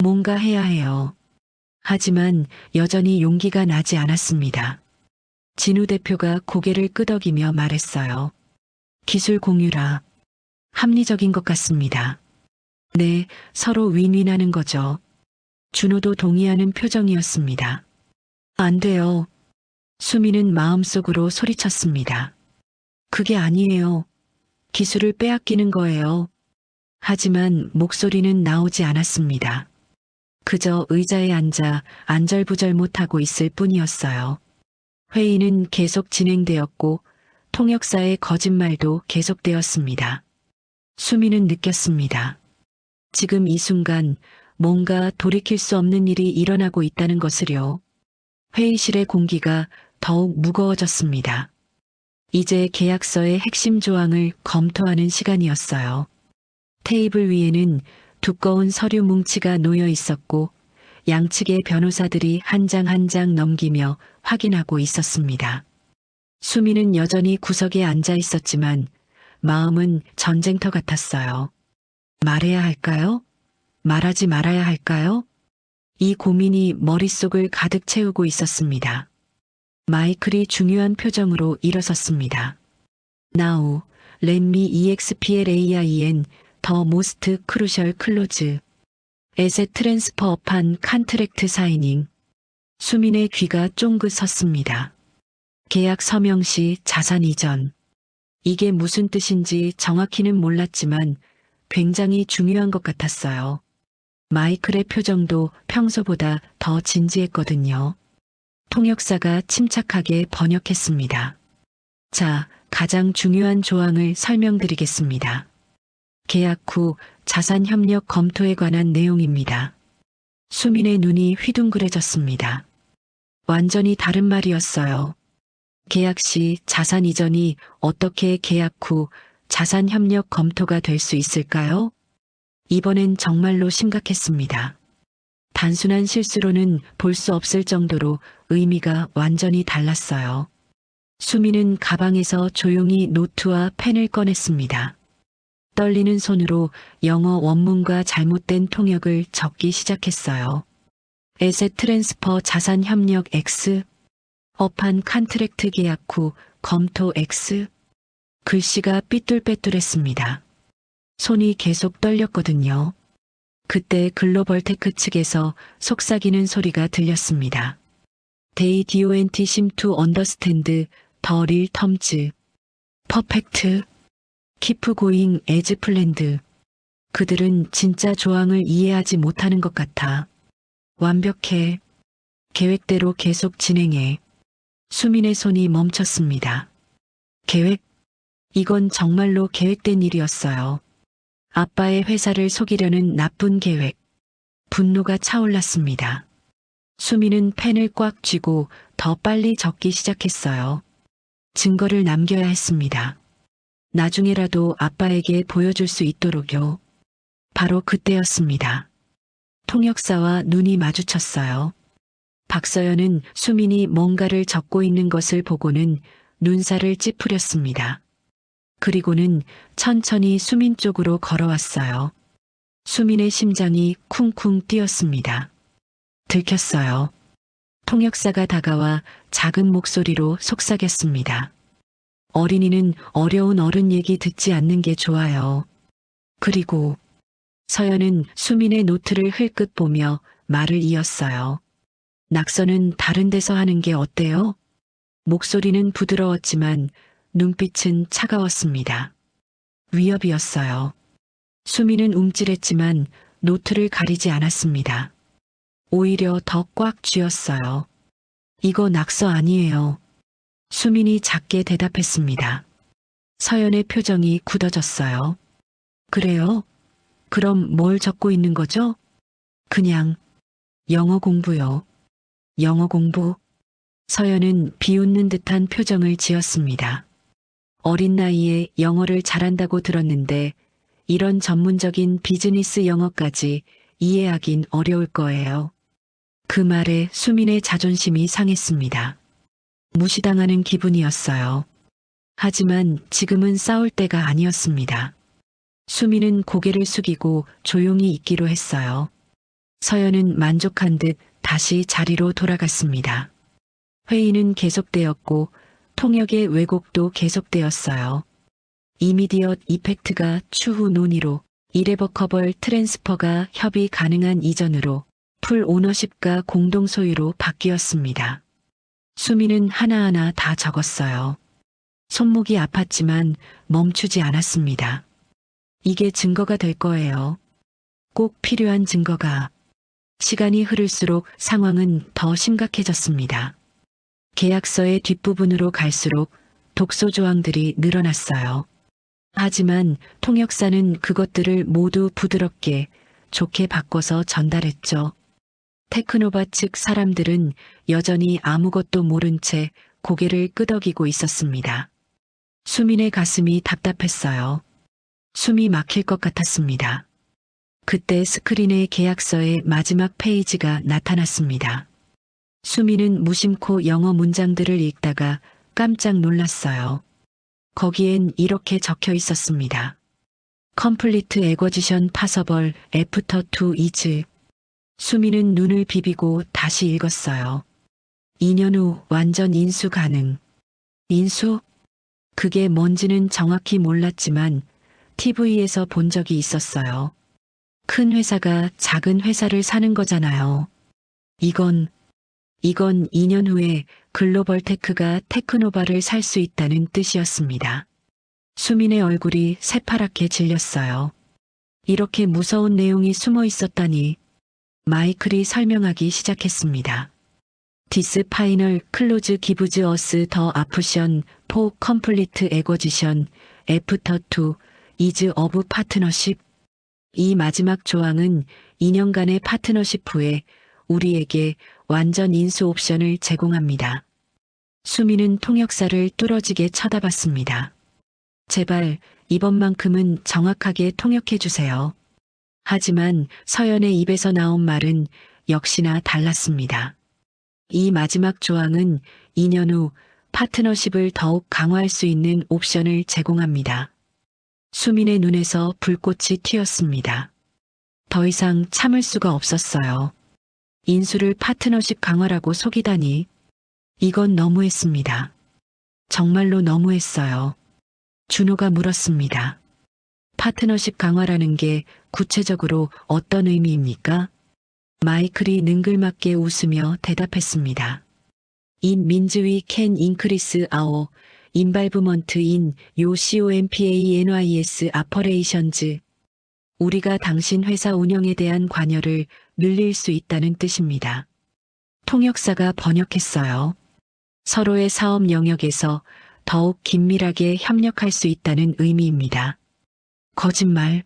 뭔가 해야 해요. 하지만 여전히 용기가 나지 않았습니다. 진우 대표가 고개를 끄덕이며 말했어요. 기술 공유라. 합리적인 것 같습니다. 네, 서로 윈윈하는 거죠. 준호도 동의하는 표정이었습니다. 안 돼요. 수민은 마음속으로 소리쳤습니다. 그게 아니에요. 기술을 빼앗기는 거예요. 하지만 목소리는 나오지 않았습니다. 그저 의자에 앉아 안절부절 못하고 있을 뿐이었어요. 회의는 계속 진행되었고 통역사의 거짓말도 계속되었습니다. 수민은 느꼈습니다. 지금 이 순간 뭔가 돌이킬 수 없는 일이 일어나고 있다는 것을요. 회의실의 공기가 더욱 무거워졌습니다. 이제 계약서의 핵심 조항을 검토하는 시간이었어요. 테이블 위에는 두꺼운 서류 뭉치가 놓여 있었고 양측의 변호사들이 한 장 한 장 넘기며 확인하고 있었습니다. 수민은 여전히 구석에 앉아 있었지만 마음은 전쟁터 같았어요. 말해야 할까요? 말하지 말아야 할까요? 이 고민이 머릿속을 가득 채우고 있었습니다. 마이클이 중요한 표정으로 일어섰습니다. Now, let me explain the most crucial clause. 에셋 트랜스퍼 업한 컨트랙트 사이닝. 수민의 귀가 쫑긋 섰습니다. 계약 서명 시 자산 이전. 이게 무슨 뜻인지 정확히는 몰랐지만 굉장히 중요한 것 같았어요. 마이클의 표정도 평소보다 더 진지했거든요. 통역사가 침착하게 번역했습니다. 자, 가장 중요한 조항을 설명드리겠습니다. 계약 후 자산 협력 검토에 관한 내용입니다. 수민의 눈이 휘둥그레졌습니다. 완전히 다른 말이었어요. 계약 시 자산 이전이 어떻게 계약 후 자산 협력 검토가 될 수 있을까요? 이번엔 정말로 심각했습니다. 단순한 실수로는 볼 수 없을 정도로 의미가 완전히 달랐어요. 수민은 가방에서 조용히 노트와 펜을 꺼냈습니다. 떨리는 손으로 영어 원문과 잘못된 통역을 적기 시작했어요. 에셋 트랜스퍼 자산 협력 X, 업한 컨트랙트 계약 후 검토 X. 글씨가 삐뚤빼뚤했습니다. 손이 계속 떨렸거든요. 그때 글로벌테크 측에서 속삭이는 소리가 들렸습니다. They don't seem to understand the real terms. Perfect. Keep going as planned. 그들은 진짜 조항을 이해하지 못하는 것 같아. 완벽해. 계획대로 계속 진행해. 수민의 손이 멈췄습니다. 계획? 이건 정말로 계획된 일이었어요. 아빠의 회사를 속이려는 나쁜 계획. 분노가 차올랐습니다. 수민은 펜을 꽉 쥐고 더 빨리 적기 시작했어요. 증거를 남겨야 했습니다. 나중에라도 아빠에게 보여줄 수 있도록요. 바로 그때였습니다. 통역사와 눈이 마주쳤어요. 박서연은 수민이 뭔가를 적고 있는 것을 보고는 눈살을 찌푸렸습니다. 그리고는 천천히 수민 쪽으로 걸어왔어요. 수민의 심장이 쿵쿵 뛰었습니다. 들켰어요. 통역사가 다가와 작은 목소리로 속삭였습니다. 어린이는 어려운 어른 얘기 듣지 않는 게 좋아요. 그리고 서연은 수민의 노트를 흘끗 보며 말을 이었어요. 낙서는 다른 데서 하는 게 어때요? 목소리는 부드러웠지만 눈빛은 차가웠습니다. 위협이었어요. 수민은 움찔했지만 노트를 가리지 않았습니다. 오히려 더 꽉 쥐었어요. 이거 낙서 아니에요. 수민이 작게 대답했습니다. 서연의 표정이 굳어졌어요. 그래요? 그럼 뭘 적고 있는 거죠? 그냥 영어 공부요. 영어 공부. 서연은 비웃는 듯한 표정을 지었습니다. 어린 나이에 영어를 잘한다고 들었는데 이런 전문적인 비즈니스 영어까지 이해하긴 어려울 거예요. 그 말에 수민의 자존심이 상했습니다. 무시당하는 기분이었어요. 하지만 지금은 싸울 때가 아니었습니다. 수민은 고개를 숙이고 조용히 있기로 했어요. 서연은 만족한 듯 다시 자리로 돌아갔습니다. 회의는 계속되었고 통역의 왜곡도 계속되었어요. 이미디엇 이펙트가 추후 논의로 이레버커벌 트랜스퍼가 협의 가능한 이전으로 풀 오너십과 공동 소유로 바뀌었습니다. 수민은 하나하나 다 적었어요. 손목이 아팠지만 멈추지 않았습니다. 이게 증거가 될 거예요. 꼭 필요한 증거가. 시간이 흐를수록 상황은 더 심각해졌습니다. 계약서의 뒷부분으로 갈수록 독소 조항들이 늘어났어요. 하지만 통역사는 그것들을 모두 부드럽게 좋게 바꿔서 전달했죠. 테크노바 측 사람들은 여전히 아무것도 모른 채 고개를 끄덕이고 있었습니다. 수민의 가슴이 답답했어요. 숨이 막힐 것 같았습니다. 그때 스크린에 계약서의 마지막 페이지가 나타났습니다. 수민은 무심코 영어 문장들을 읽다가 깜짝 놀랐어요. 거기엔 이렇게 적혀 있었습니다. Complete Acquisition Possible After 2 years. 수민은 눈을 비비고 다시 읽었어요. 2년 후 완전 인수 가능. 인수? 그게 뭔지는 정확히 몰랐지만 TV에서 본 적이 있었어요. 큰 회사가 작은 회사를 사는 거잖아요. 이건 2년 후에 글로벌 테크가 테크노바를 살 수 있다는 뜻이었습니다. 수민의 얼굴이 새파랗게 질렸어요. 이렇게 무서운 내용이 숨어 있었다니. 마이클이 설명하기 시작했습니다. This final close gives us the option for complete acquisition after 2 years of partnership. 이 마지막 조항은 2년간의 파트너십 후에 우리에게 완전 인수 옵션을 제공합니다. 수미는 통역사를 뚫어지게 쳐다봤습니다. 제발 이번만큼은 정확하게 통역해 주세요. 하지만 서연의 입에서 나온 말은 역시나 달랐습니다. 이 마지막 조항은 2년 후 파트너십을 더욱 강화할 수 있는 옵션을 제공합니다. 수민의 눈에서 불꽃이 튀었습니다. 더 이상 참을 수가 없었어요. 인수를 파트너십 강화라고 속이다니. 이건 너무했습니다. 정말로 너무했어요. 준호가 물었습니다. 파트너십 강화라는 게 구체적으로 어떤 의미입니까? 마이클이 능글맞게 웃으며 대답했습니다. It means we can increase our involvement in your COMPANYS operations. 우리가 당신 회사 운영에 대한 관여를 늘릴 수 있다는 뜻입니다. 통역사가 번역했어요. 서로의 사업 영역에서 더욱 긴밀하게 협력할 수 있다는 의미입니다. 거짓말.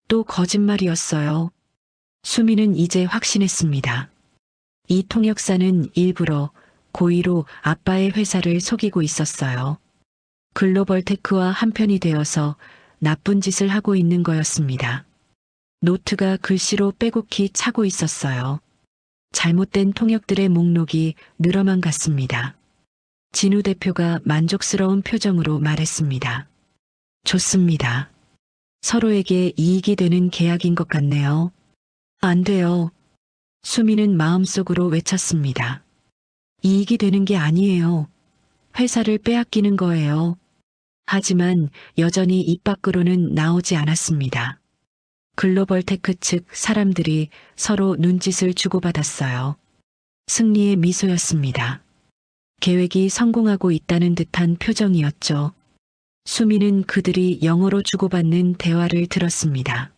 또 거짓말이었어요. 수미는 이제 확신했습니다. 이 통역사는 일부러 고의로 아빠의 회사를 속이고 있었어요. 글로벌 테크와 한편이 되어서 나쁜 짓을 하고 있는 거였습니다. 노트가 글씨로 빼곡히 차고 있었어요. 잘못된 통역들의 목록이 늘어만 갔습니다. 진우 대표가 만족스러운 표정으로 말했습니다. 좋습니다. 서로에게 이익이 되는 계약인 것 같네요. 안 돼요. 수미는 마음속으로 외쳤습니다. 이익이 되는 게 아니에요. 회사를 빼앗기는 거예요. 하지만 여전히 입 밖으로는 나오지 않았습니다. 글로벌 테크 측 사람들이 서로 눈짓을 주고받았어요. 승리의 미소였습니다. 계획이 성공하고 있다는 듯한 표정이었죠. 수미는 그들이 영어로 주고받는 대화를 들었습니다.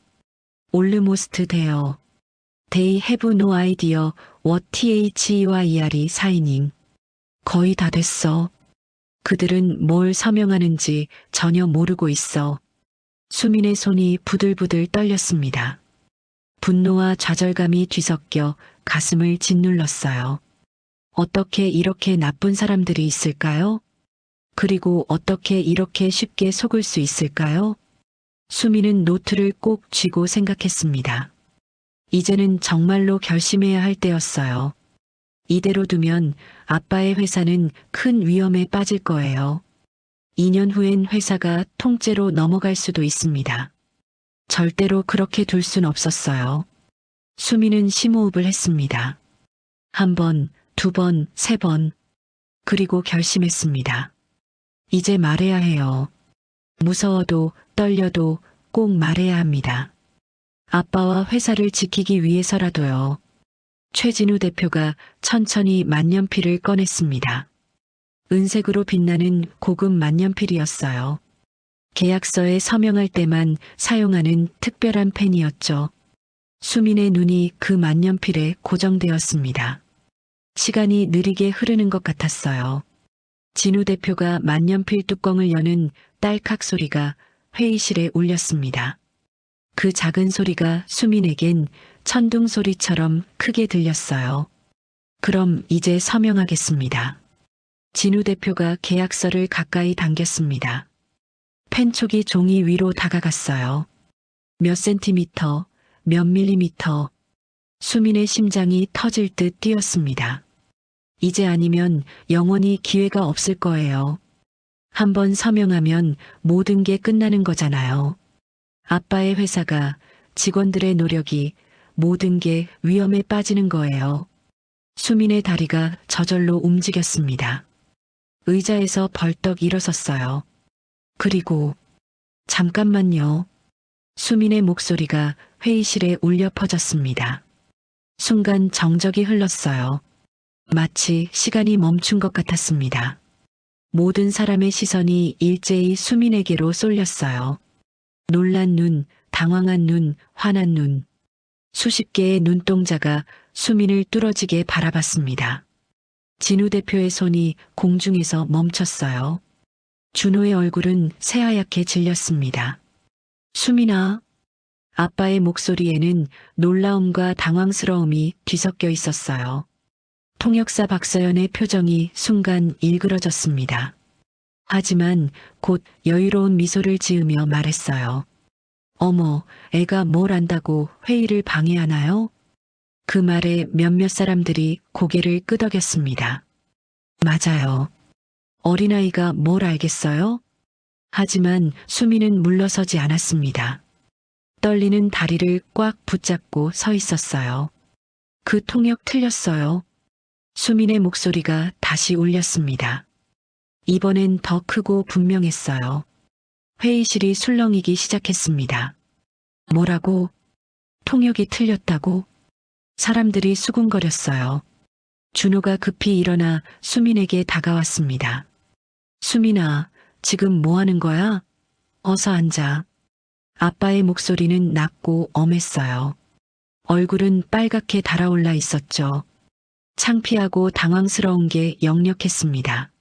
Almost there. They have no idea what THEYR이 signing. 거의 다 됐어. 그들은 뭘 서명하는지 전혀 모르고 있어. 수민의 손이 부들부들 떨렸습니다. 분노와 좌절감이 뒤섞여 가슴을 짓눌렀어요. 어떻게 이렇게 나쁜 사람들이 있을까요? 그리고 어떻게 이렇게 쉽게 속을 수 있을까요? 수미는 노트를 꼭 쥐고 생각했습니다. 이제는 정말로 결심해야 할 때였어요. 이대로 두면 아빠의 회사는 큰 위험에 빠질 거예요. 2년 후엔 회사가 통째로 넘어갈 수도 있습니다. 절대로 그렇게 둘 순 없었어요. 수미는 심호흡을 했습니다. 1번, 2번, 3번. 그리고 결심했습니다. 이제 말해야 해요. 무서워도 떨려도 꼭 말해야 합니다. 아빠와 회사를 지키기 위해서라도요. 최진우 대표가 천천히 만년필을 꺼냈습니다. 은색으로 빛나는 고급 만년필이었어요. 계약서에 서명할 때만 사용하는 특별한 펜이었죠. 수민의 눈이 그 만년필에 고정되었습니다. 시간이 느리게 흐르는 것 같았어요. 진우 대표가 만년필 뚜껑을 여는 딸칵 소리가 회의실에 울렸습니다. 그 작은 소리가 수민에겐 천둥 소리처럼 크게 들렸어요. 그럼 이제 서명하겠습니다. 진우 대표가 계약서를 가까이 당겼습니다. 펜촉이 종이 위로 다가갔어요. 몇 센티미터, 몇 밀리미터. 수민의 심장이 터질 듯 뛰었습니다. 이제 아니면 영원히 기회가 없을 거예요. 한번 서명하면 모든 게 끝나는 거잖아요. 아빠의 회사가, 직원들의 노력이, 모든 게 위험에 빠지는 거예요. 수민의 다리가 저절로 움직였습니다. 의자에서 벌떡 일어섰어요. 그리고 잠깐만요. 수민의 목소리가 회의실에 울려 퍼졌습니다. 순간 정적이 흘렀어요. 마치 시간이 멈춘 것 같았습니다. 모든 사람의 시선이 일제히 수민에게로 쏠렸어요. 놀란 눈, 당황한 눈, 화난 눈. 수십 개의 눈동자가 수민을 뚫어지게 바라봤습니다. 진우 대표의 손이 공중에서 멈췄어요. 준호의 얼굴은 새하얗게 질렸습니다. 수민아. 아빠의 목소리에는 놀라움과 당황스러움이 뒤섞여 있었어요. 통역사 박서연의 표정이 순간 일그러졌습니다. 하지만 곧 여유로운 미소를 지으며 말했어요. 어머, 애가 뭘 안다고 회의를 방해하나요? 그 말에 몇몇 사람들이 고개를 끄덕였습니다. 맞아요. 어린아이가 뭘 알겠어요? 하지만 수민은 물러서지 않았습니다. 떨리는 다리를 꽉 붙잡고 서 있었어요. 그 통역 틀렸어요. 수민의 목소리가 다시 울렸습니다. 이번엔 더 크고 분명했어요. 회의실이 술렁이기 시작했습니다. 뭐라고? 통역이 틀렸다고? 사람들이 수군거렸어요. 준호가 급히 일어나 수민에게 다가왔습니다. 수민아, 지금 뭐 하는 거야? 어서 앉아. 아빠의 목소리는 낮고 엄했어요. 얼굴은 빨갛게 달아올라 있었죠. 창피하고 당황스러운 게 역력했습니다.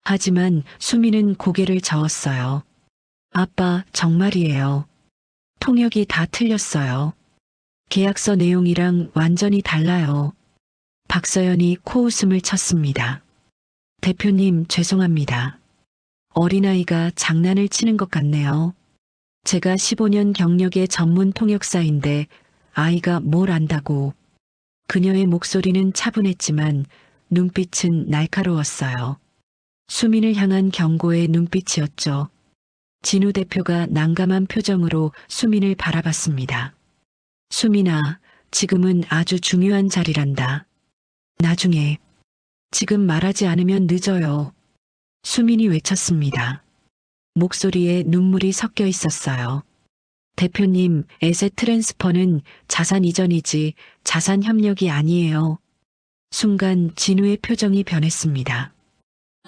하지만 수민은 고개를 저었어요. 아빠, 정말이에요. 통역이 다 틀렸어요. 계약서 내용이랑 완전히 달라요. 박서연이 코웃음을 쳤습니다. 대표님, 죄송합니다. 어린아이가 장난을 치는 것 같네요. 제가 15년 경력의 전문 통역사인데 아이가 뭘 안다고. 그녀의 목소리는 차분했지만 눈빛은 날카로웠어요. 수민을 향한 경고의 눈빛이었죠. 진우 대표가 난감한 표정으로 수민을 바라봤습니다. 수민아, 지금은 아주 중요한 자리란다. 나중에. 지금 말하지 않으면 늦어요. 수민이 외쳤습니다. 목소리에 눈물이 섞여 있었어요. 대표님, 에셋 트랜스퍼는 자산 이전이지 자산 협력이 아니에요. 순간 진우의 표정이 변했습니다.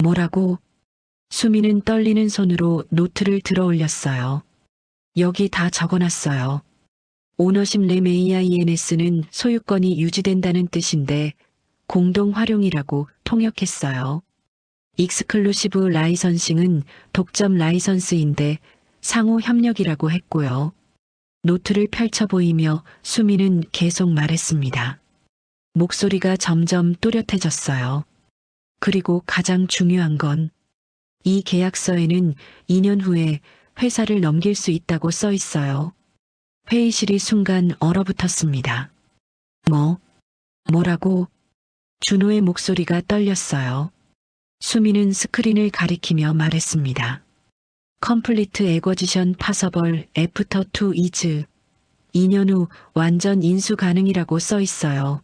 뭐라고? 수민은 떨리는 손으로 노트를 들어 올렸어요. 여기 다 적어놨어요. 오너십 렘 AINS는 소유권이 유지된다는 뜻인데 공동 활용이라고 통역했어요. 익스클루시브 라이선싱은 독점 라이선스인데 상호 협력이라고 했고요. 노트를 펼쳐 보이며 수민은 계속 말했습니다. 목소리가 점점 또렷해졌어요. 그리고 가장 중요한 건 이 계약서에는 2년 후에 회사를 넘길 수 있다고 써 있어요. 회의실이 순간 얼어붙었습니다. 뭐라고? 준호의 목소리가 떨렸어요. 수민은 스크린을 가리키며 말했습니다. 컴플리트 에거지션 파서벌 애프터 투 이즈 2년 후 완전 인수 가능이라고 써 있어요.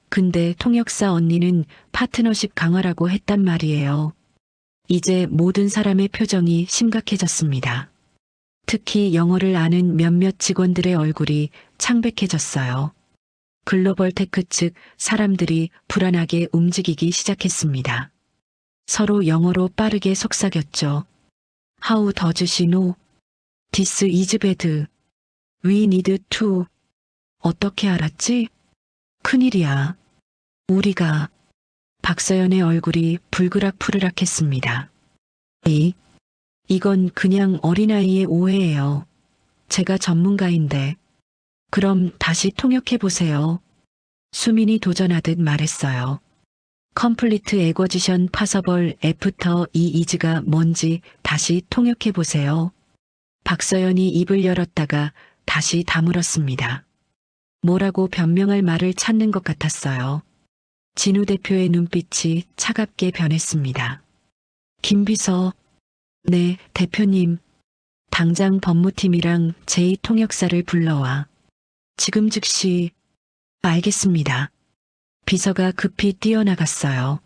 근데 통역사 언니는 파트너십 강화라고 했단 말이에요. 이제 모든 사람의 표정이 심각해졌습니다. 특히 영어를 아는 몇몇 직원들의 얼굴이 창백해졌어요. 글로벌 테크 측 사람들이 불안하게 움직이기 시작했습니다. 서로 영어로 빠르게 속삭였죠. How does she know? This is bad. We need to. 어떻게 알았지? 큰일이야. 우리가. 박서연의 얼굴이 불그락푸르락했습니다. 이건 그냥 어린아이의 오해예요. 제가 전문가인데. 그럼 다시 통역해보세요. 수민이 도전하듯 말했어요. 컴플리트 에거지션 파서벌 애프터 이 이즈가 뭔지 다시 통역해보세요. 박서연이 입을 열었다가 다시 다물었습니다. 뭐라고 변명할 말을 찾는 것 같았어요. 진우 대표의 눈빛이 차갑게 변했습니다. 김비서. 네, 대표님. 당장 법무팀이랑 제2통역사를 불러와. 지금 즉시. 알겠습니다. 비서가 급히 뛰어나갔어요.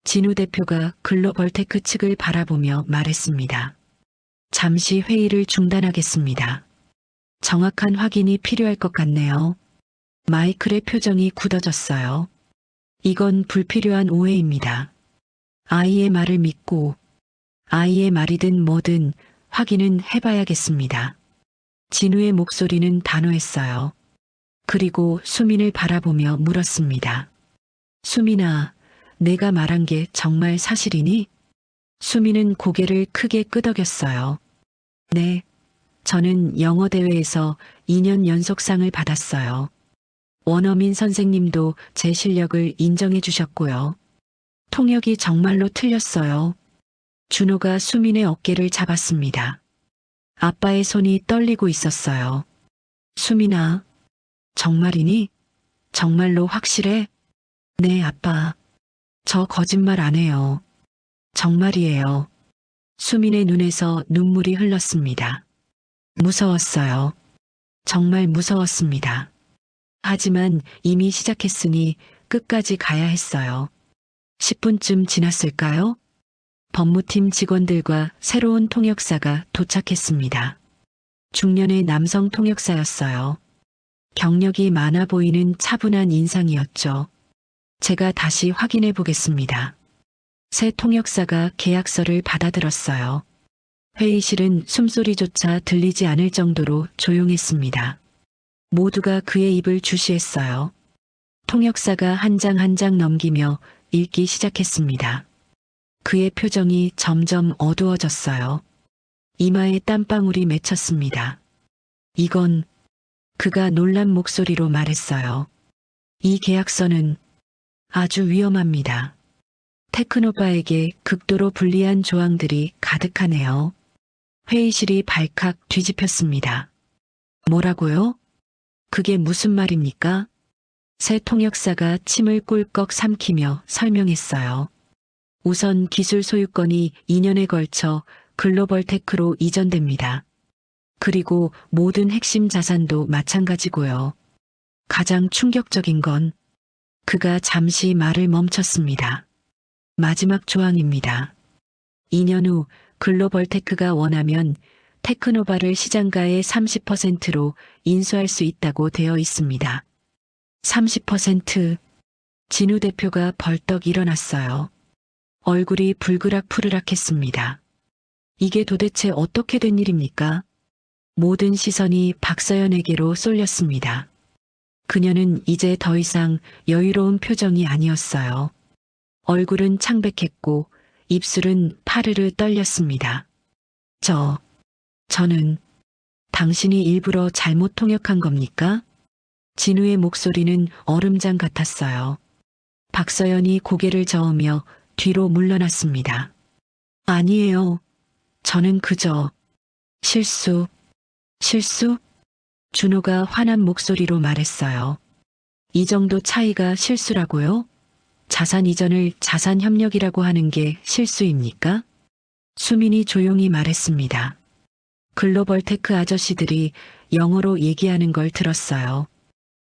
진우 대표가 글로벌 테크 측을 바라보며 말했습니다. 잠시 회의를 중단하겠습니다. 정확한 확인이 필요할 것 같네요. 마이클의 표정이 굳어졌어요. 이건 불필요한 오해입니다. 아이의 말을 믿고 아이의 말이든 뭐든 확인은 해봐야겠습니다. 진우의 목소리는 단호했어요. 그리고 수민을 바라보며 물었습니다. 수민아, 내가 말한 게 정말 사실이니? 수민은 고개를 크게 끄덕였어요. 네, 저는 영어 대회에서 2년 연속상을 받았어요. 원어민 선생님도 제 실력을 인정해 주셨고요. 통역이 정말로 틀렸어요. 준호가 수민의 어깨를 잡았습니다. 아빠의 손이 떨리고 있었어요. 수민아, 정말이니? 정말로 확실해? 네, 아빠. 저 거짓말 안 해요. 정말이에요. 수민의 눈에서 눈물이 흘렀습니다. 무서웠어요. 정말 무서웠습니다. 하지만 이미 시작했으니 끝까지 가야 했어요. 10분쯤 지났을까요? 법무팀 직원들과 새로운 통역사가 도착했습니다. 중년의 남성 통역사였어요. 경력이 많아 보이는 차분한 인상이었죠. 제가 다시 확인해 보겠습니다. 새 통역사가 계약서를 받아들었어요. 회의실은 숨소리조차 들리지 않을 정도로 조용했습니다. 모두가 그의 입을 주시했어요. 통역사가 한 장 한 장 넘기며 읽기 시작했습니다. 그의 표정이 점점 어두워졌어요. 이마에 땀방울이 맺혔습니다. 이건 그가 놀란 목소리로 말했어요. 이 계약서는 아주 위험합니다. 테크노바에게 극도로 불리한 조항들이 가득하네요. 회의실이 발칵 뒤집혔습니다. 뭐라고요? 그게 무슨 말입니까? 새 통역사가 침을 꿀꺽 삼키며 설명했어요. 우선 기술 소유권이 2년에 걸쳐 글로벌 테크로 이전됩니다. 그리고 모든 핵심 자산도 마찬가지고요. 가장 충격적인 건 그가 잠시 말을 멈췄습니다. 마지막 조항입니다. 2년 후 글로벌 테크가 원하면 테크노바를 시장가의 30%로 인수할 수 있다고 되어 있습니다. 30%. 진우 대표가 벌떡 일어났어요. 얼굴이 불그락푸르락했습니다. 이게 도대체 어떻게 된 일입니까? 모든 시선이 박서연에게로 쏠렸습니다. 그녀는 이제 더 이상 여유로운 표정이 아니었어요. 얼굴은 창백했고 입술은 파르르 떨렸습니다. 저는 당신이 일부러 잘못 통역한 겁니까? 진우의 목소리는 얼음장 같았어요. 박서연이 고개를 저으며 뒤로 물러났습니다. 아니에요. 저는 그저 실수? 준호가 화난 목소리로 말했어요. 이 정도 차이가 실수라고요? 자산 이전을 자산 협력이라고 하는 게 실수입니까? 수민이 조용히 말했습니다. 글로벌 테크 아저씨들이 영어로 얘기하는 걸 들었어요.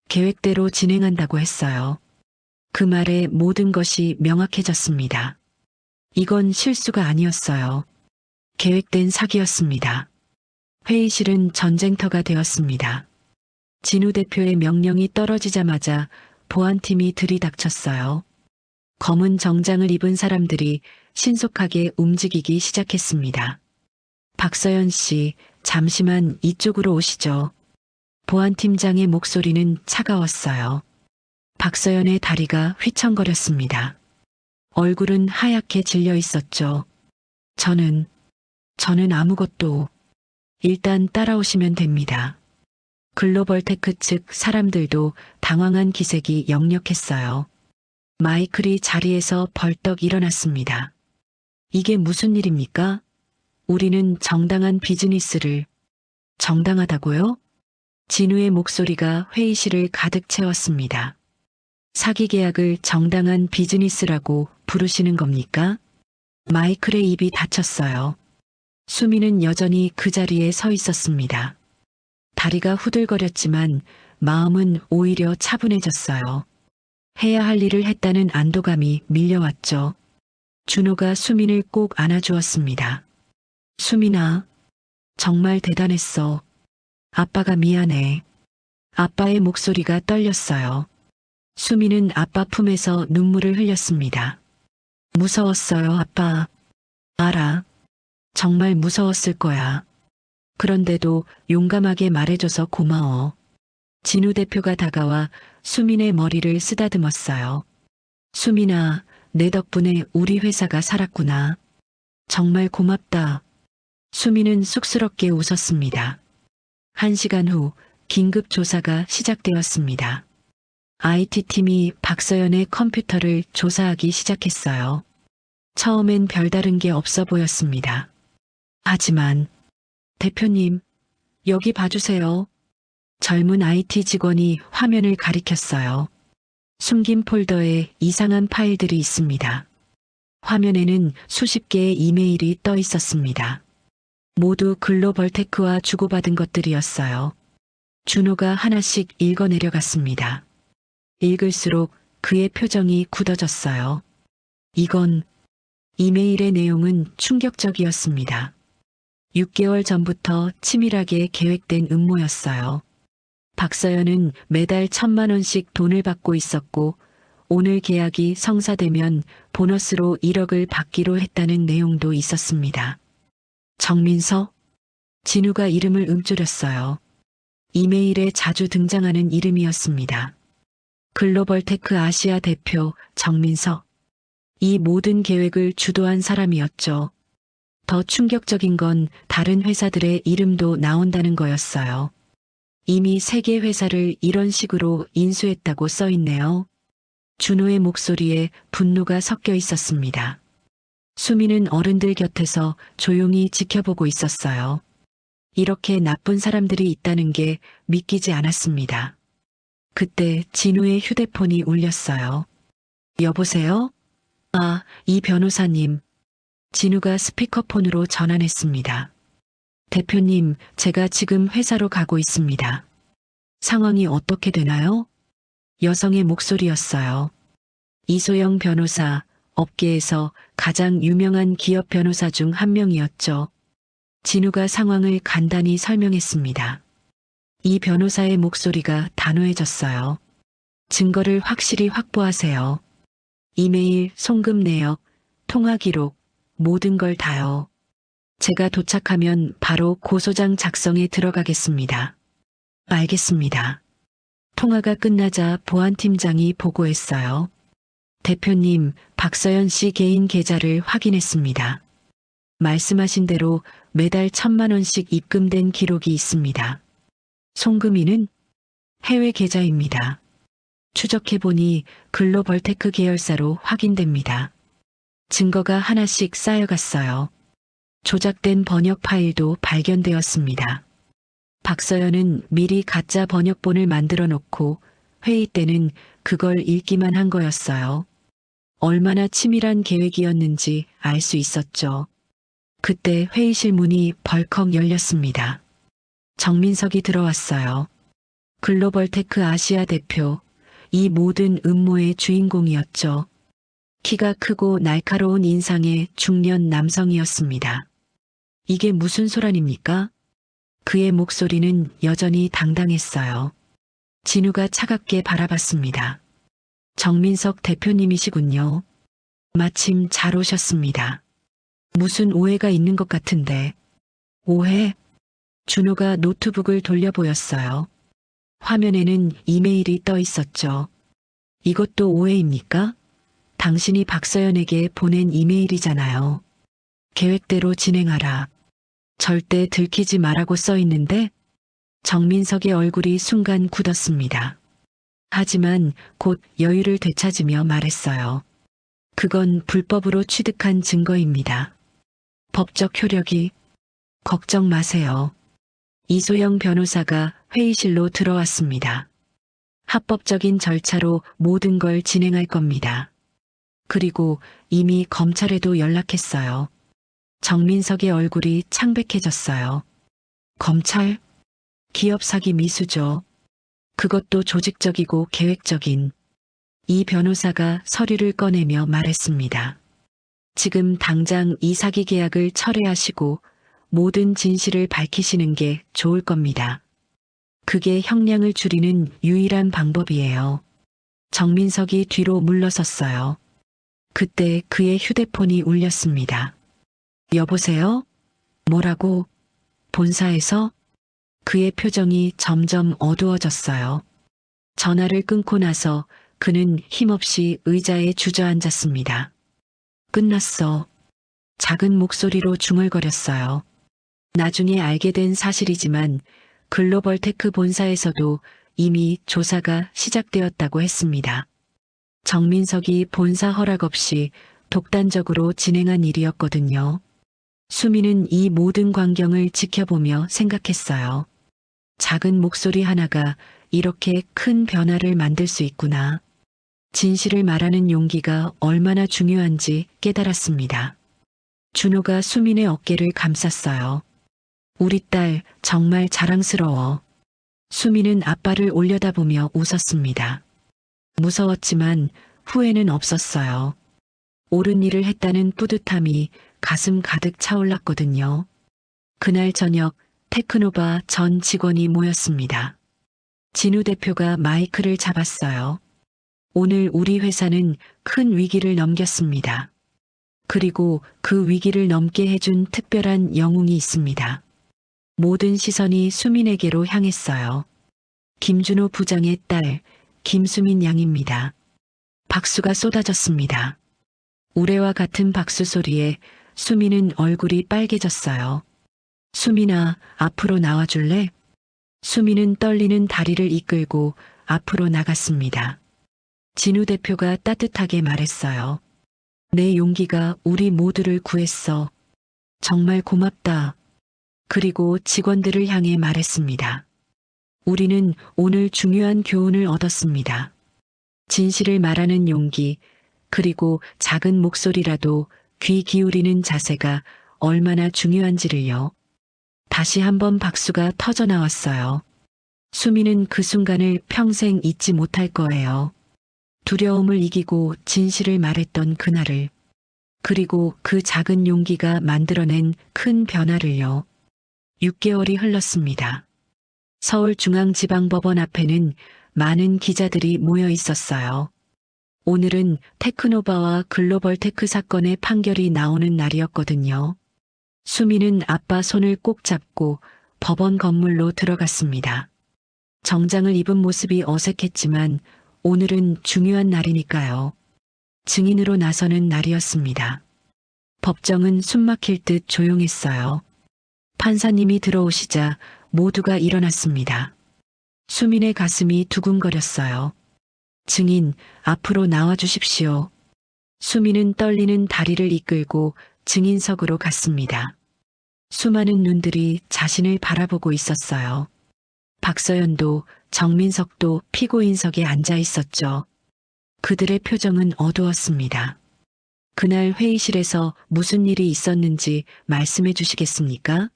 계획대로 진행한다고 했어요. 그 말에 모든 것이 명확해졌습니다. 이건 실수가 아니었어요. 계획된 사기였습니다. 회의실은 전쟁터가 되었습니다. 진우 대표의 명령이 떨어지자마자 보안팀이 들이닥쳤어요. 검은 정장을 입은 사람들이 신속하게 움직이기 시작했습니다. 박서연 씨, 잠시만 이쪽으로 오시죠. 보안팀장의 목소리는 차가웠어요. 박서연의 다리가 휘청거렸습니다. 얼굴은 하얗게 질려 있었죠. 저는 아무것도. 일단 따라오시면 됩니다. 글로벌 테크 측 사람들도 당황한 기색이 역력했어요. 마이클이 자리에서 벌떡 일어났습니다. 이게 무슨 일입니까? 우리는 정당한 비즈니스를. 정당하다고요? 진우의 목소리가 회의실을 가득 채웠습니다. 사기 계약을 정당한 비즈니스라고 부르시는 겁니까? 마이클의 입이 닫혔어요. 수미는 여전히 그 자리에 서 있었습니다. 다리가 후들거렸지만 마음은 오히려 차분해졌어요. 해야 할 일을 했다는 안도감이 밀려왔죠. 준호가 수민을 꼭 안아주었습니다. 수민아, 정말 대단했어. 아빠가 미안해. 아빠의 목소리가 떨렸어요. 수미는 아빠 품에서 눈물을 흘렸습니다. 무서웠어요, 아빠. 알아. 정말 무서웠을 거야. 그런데도 용감하게 말해줘서 고마워. 진우 대표가 다가와 수민의 머리를 쓰다듬었어요. 수민아, 내 덕분에 우리 회사가 살았구나. 정말 고맙다. 수민은 쑥스럽게 웃었습니다. 1시간 후 긴급 조사가 시작되었습니다. IT팀이 박서연의 컴퓨터를 조사하기 시작했어요. 처음엔 별다른 게 없어 보였습니다. 하지만 대표님, 여기 봐주세요. 젊은 IT 직원이 화면을 가리켰어요. 숨긴 폴더에 이상한 파일들이 있습니다. 화면에는 수십 개의 이메일이 떠 있었습니다. 모두 글로벌테크와 주고받은 것들이었어요. 준호가 하나씩 읽어 내려갔습니다. 읽을수록 그의 표정이 굳어졌어요. 이메일의 내용은 충격적이었습니다. 6개월 전부터 치밀하게 계획된 음모였어요. 박서연은 매달 1,000만 원씩 돈을 받고 있었고 오늘 계약이 성사되면 보너스로 1억을 받기로 했다는 내용도 있었습니다. 정민서? 진우가 이름을 움츠렸어요. 이메일에 자주 등장하는 이름이었습니다. 글로벌테크 아시아 대표 정민서. 이 모든 계획을 주도한 사람이었죠. 더 충격적인 건 다른 회사들의 이름도 나온다는 거였어요. 이미 3개 회사를 이런 식으로 인수했다고 써 있네요. 준호의 목소리에 분노가 섞여 있었습니다. 수미는 어른들 곁에서 조용히 지켜보고 있었어요. 이렇게 나쁜 사람들이 있다는 게 믿기지 않았습니다. 그때 진우의 휴대폰이 울렸어요. 여보세요? 아, 이 변호사님. 진우가 스피커폰으로 전환했습니다. 대표님, 제가 지금 회사로 가고 있습니다. 상황이 어떻게 되나요? 여성의 목소리였어요. 이소영 변호사, 업계에서 가장 유명한 기업 변호사 중 한 명이었죠. 진우가 상황을 간단히 설명했습니다. 이 변호사의 목소리가 단호해졌어요. 증거를 확실히 확보하세요. 이메일, 송금 내역, 통화 기록, 모든 걸 다요. 제가 도착하면 바로 고소장 작성에 들어가겠습니다. 알겠습니다. 통화가 끝나자 보안팀장이 보고했어요. 대표님, 박서연 씨 개인 계좌를 확인했습니다. 말씀하신 대로 매달 1,000만 원씩 입금된 기록이 있습니다. 송금인은 해외 계좌입니다. 추적해보니 글로벌테크 계열사로 확인됩니다. 증거가 하나씩 쌓여갔어요. 조작된 번역 파일도 발견되었습니다. 박서연은 미리 가짜 번역본을 만들어 놓고 회의 때는 그걸 읽기만 한 거였어요. 얼마나 치밀한 계획이었는지 알 수 있었죠. 그때 회의실 문이 벌컥 열렸습니다. 정민석이 들어왔어요. 글로벌테크 아시아 대표, 이 모든 음모의 주인공이었죠. 키가 크고 날카로운 인상의 중년 남성이었습니다. 이게 무슨 소란입니까? 그의 목소리는 여전히 당당했어요. 진우가 차갑게 바라봤습니다. 정민석 대표님이시군요. 마침 잘 오셨습니다. 무슨 오해가 있는 것 같은데. 오해? 준호가 노트북을 돌려 보였어요. 화면에는 이메일이 떠 있었죠. 이것도 오해입니까? 당신이 박서연에게 보낸 이메일이잖아요. 계획대로 진행하라. 절대 들키지 말라고 써 있는데? 정민석의 얼굴이 순간 굳었습니다. 하지만 곧 여유를 되찾으며 말했어요. 그건 불법으로 취득한 증거입니다. 법적 효력이. 걱정 마세요. 이소영 변호사가 회의실로 들어왔습니다. 합법적인 절차로 모든 걸 진행할 겁니다. 그리고 이미 검찰에도 연락했어요. 정민석의 얼굴이 창백해졌어요. 검찰? 기업 사기 미수죠. 그것도 조직적이고 계획적인. 이 변호사가 서류를 꺼내며 말했습니다. 지금 당장 이 사기 계약을 철회하시고 모든 진실을 밝히시는 게 좋을 겁니다. 그게 형량을 줄이는 유일한 방법이에요. 정민석이 뒤로 물러섰어요. 그때 그의 휴대폰이 울렸습니다. 여보세요? 뭐라고? 본사에서? 그의 표정이 점점 어두워졌어요. 전화를 끊고 나서 그는 힘없이 의자에 주저앉았습니다. 끝났어. 작은 목소리로 중얼거렸어요. 나중에 알게 된 사실이지만 글로벌테크 본사에서도 이미 조사가 시작되었다고 했습니다. 정민석이 본사 허락 없이 독단적으로 진행한 일이었거든요. 수미는 이 모든 광경을 지켜보며 생각했어요. 작은 목소리 하나가 이렇게 큰 변화를 만들 수 있구나. 진실을 말하는 용기가 얼마나 중요한지 깨달았습니다. 준호가 수민의 어깨를 감쌌어요. 우리 딸 정말 자랑스러워. 수민은 아빠를 올려다보며 웃었습니다. 무서웠지만 후회는 없었어요. 옳은 일을 했다는 뿌듯함이 가슴 가득 차올랐거든요. 그날 저녁 테크노바 전 직원이 모였습니다. 진우 대표가 마이크를 잡았어요. 오늘 우리 회사는 큰 위기를 넘겼습니다. 그리고 그 위기를 넘게 해준 특별한 영웅이 있습니다. 모든 시선이 수민에게로 향했어요. 김준호 부장의 딸 김수민 양입니다. 박수가 쏟아졌습니다. 우레와 같은 박수 소리에 수민은 얼굴이 빨개졌어요. 수민아, 앞으로 나와줄래? 수민은 떨리는 다리를 이끌고 앞으로 나갔습니다. 진우 대표가 따뜻하게 말했어요. 내 용기가 우리 모두를 구했어. 정말 고맙다. 그리고 직원들을 향해 말했습니다. 우리는 오늘 중요한 교훈을 얻었습니다. 진실을 말하는 용기, 그리고 작은 목소리라도 귀 기울이는 자세가 얼마나 중요한지를요. 다시 한번 박수가 터져 나왔어요. 수미는 그 순간을 평생 잊지 못할 거예요. 두려움을 이기고 진실을 말했던 그날을, 그리고 그 작은 용기가 만들어낸 큰 변화를요. 6개월이 흘렀습니다. 서울중앙지방법원 앞에는 많은 기자들이 모여 있었어요. 오늘은 테크노바와 글로벌테크 사건의 판결이 나오는 날이었거든요. 수미는 아빠 손을 꼭 잡고 법원 건물로 들어갔습니다. 정장을 입은 모습이 어색했지만 오늘은 중요한 날이니까요. 증인으로 나서는 날이었습니다. 법정은 숨막힐 듯 조용했어요. 판사님이 들어오시자 모두가 일어났습니다. 수민의 가슴이 두근거렸어요. 증인, 앞으로 나와 주십시오. 수민은 떨리는 다리를 이끌고 증인석으로 갔습니다. 수많은 눈들이 자신을 바라보고 있었어요. 박서연도 정민석도 피고인석에 앉아 있었죠. 그들의 표정은 어두웠습니다. 그날 회의실에서 무슨 일이 있었는지 말씀해 주시겠습니까?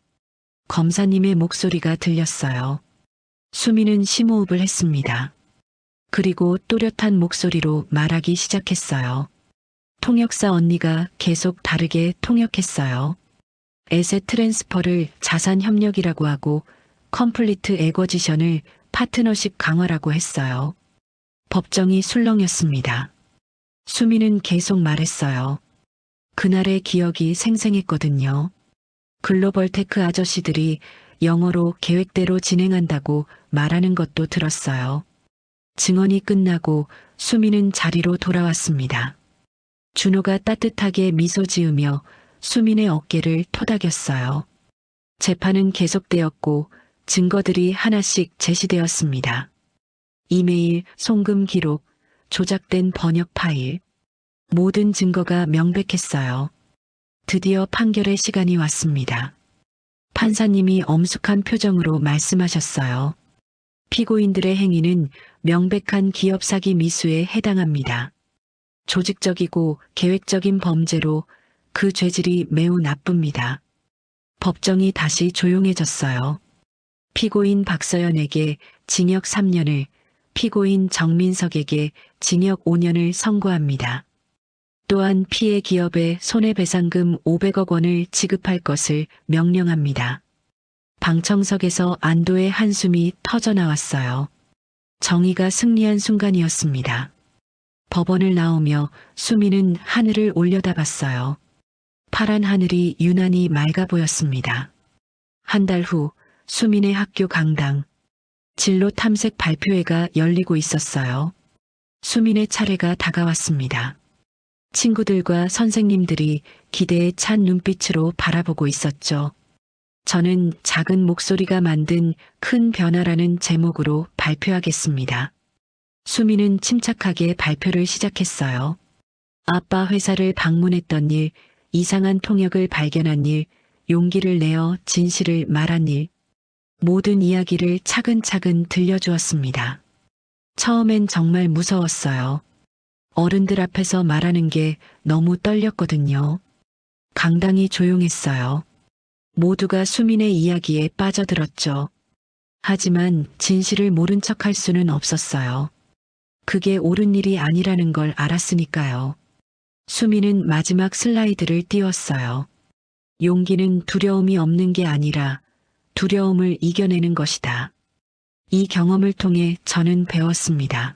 검사님의 목소리가 들렸어요. 수미는 심호흡을 했습니다. 그리고 또렷한 목소리로 말하기 시작했어요. 통역사 언니가 계속 다르게 통역했어요. 에셋 트랜스퍼를 자산 협력이라고 하고 컴플리트 에거지션을 파트너십 강화라고 했어요. 법정이 술렁였습니다. 수미는 계속 말했어요. 그날의 기억이 생생했거든요. 글로벌테크 아저씨들이 영어로 계획대로 진행한다고 말하는 것도 들었어요. 증언이 끝나고 수미는 자리로 돌아왔습니다. 준호가 따뜻하게 미소 지으며 수민의 어깨를 토닥였어요. 재판은 계속되었고 증거들이 하나씩 제시되었습니다. 이메일, 송금 기록, 조작된 번역 파일. 모든 증거가 명백했어요. 드디어 판결의 시간이 왔습니다. 판사님이 엄숙한 표정으로 말씀하셨어요. 피고인들의 행위는 명백한 기업 사기 미수에 해당합니다. 조직적이고 계획적인 범죄로 그 죄질이 매우 나쁩니다. 법정이 다시 조용해졌어요. 피고인 박서연에게 징역 3년을, 피고인 정민석에게 징역 5년을 선고합니다. 또한 피해 기업에 손해배상금 500억 원을 지급할 것을 명령합니다. 방청석에서 안도의 한숨이 터져 나왔어요. 정의가 승리한 순간이었습니다. 법원을 나오며 수미는 하늘을 올려다봤어요. 파란 하늘이 유난히 맑아 보였습니다. 한 달 후 수민의 학교 강당, 진로 탐색 발표회가 열리고 있었어요. 수민의 차례가 다가왔습니다. 친구들과 선생님들이 기대에 찬 눈빛으로 바라보고 있었죠. 저는 작은 목소리가 만든 큰 변화라는 제목으로 발표하겠습니다. 수민은 침착하게 발표를 시작했어요. 아빠 회사를 방문했던 일, 이상한 통역을 발견한 일, 용기를 내어 진실을 말한 일, 모든 이야기를 차근차근 들려주었습니다. 처음엔 정말 무서웠어요. 어른들 앞에서 말하는 게 너무 떨렸거든요. 강당이 조용했어요. 모두가 수민의 이야기에 빠져들었죠. 하지만 진실을 모른 척할 수는 없었어요. 그게 옳은 일이 아니라는 걸 알았으니까요. 수민은 마지막 슬라이드를 띄웠어요. 용기는 두려움이 없는 게 아니라 두려움을 이겨내는 것이다. 이 경험을 통해 저는 배웠습니다.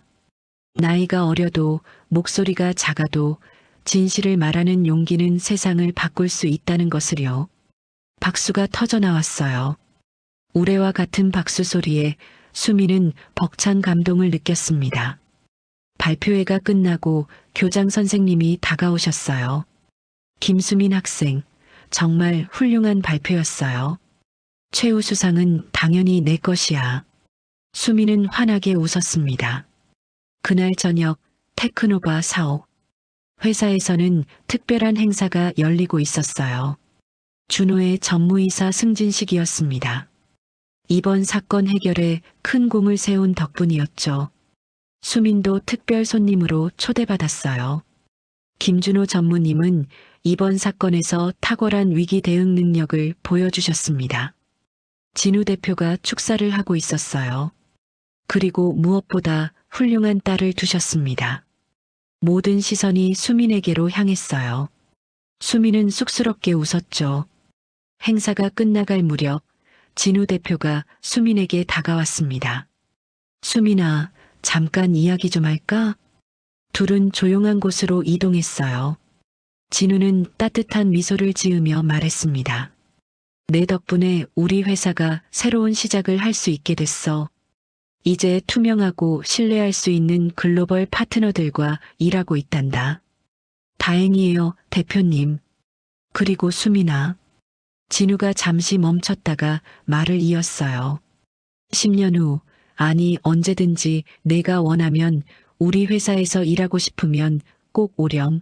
나이가 어려도 목소리가 작아도 진실을 말하는 용기는 세상을 바꿀 수 있다는 것을요. 박수가 터져 나왔어요. 우레와 같은 박수 소리에 수민은 벅찬 감동을 느꼈습니다. 발표회가 끝나고 교장 선생님이 다가오셨어요. 김수민 학생, 정말 훌륭한 발표였어요. 최우수상은 당연히 내 것이야. 수민은 환하게 웃었습니다. 그날 저녁 테크노바 사옥. 회사에서는 특별한 행사가 열리고 있었어요. 준호의 전무이사 승진식이었습니다. 이번 사건 해결에 큰 공을 세운 덕분이었죠. 수민도 특별 손님으로 초대받았어요. 김준호 전무님은 이번 사건에서 탁월한 위기 대응 능력을 보여주셨습니다. 진우 대표가 축사를 하고 있었어요. 그리고 무엇보다 훌륭한 딸을 두셨습니다. 모든 시선이 수민에게로 향했어요. 수민은 쑥스럽게 웃었죠. 행사가 끝나갈 무렵 진우 대표가 수민에게 다가왔습니다. 수민아, 잠깐 이야기 좀 할까? 둘은 조용한 곳으로 이동했어요. 진우는 따뜻한 미소를 지으며 말했습니다. 내 덕분에 우리 회사가 새로운 시작을 할 수 있게 됐어. 이제 투명하고 신뢰할 수 있는 글로벌 파트너들과 일하고 있단다. 다행이에요, 대표님. 그리고 수민아. 진우가 잠시 멈췄다가 말을 이었어요. 10년 후, 아니 언제든지 내가 원하면 우리 회사에서 일하고 싶으면 꼭 오렴.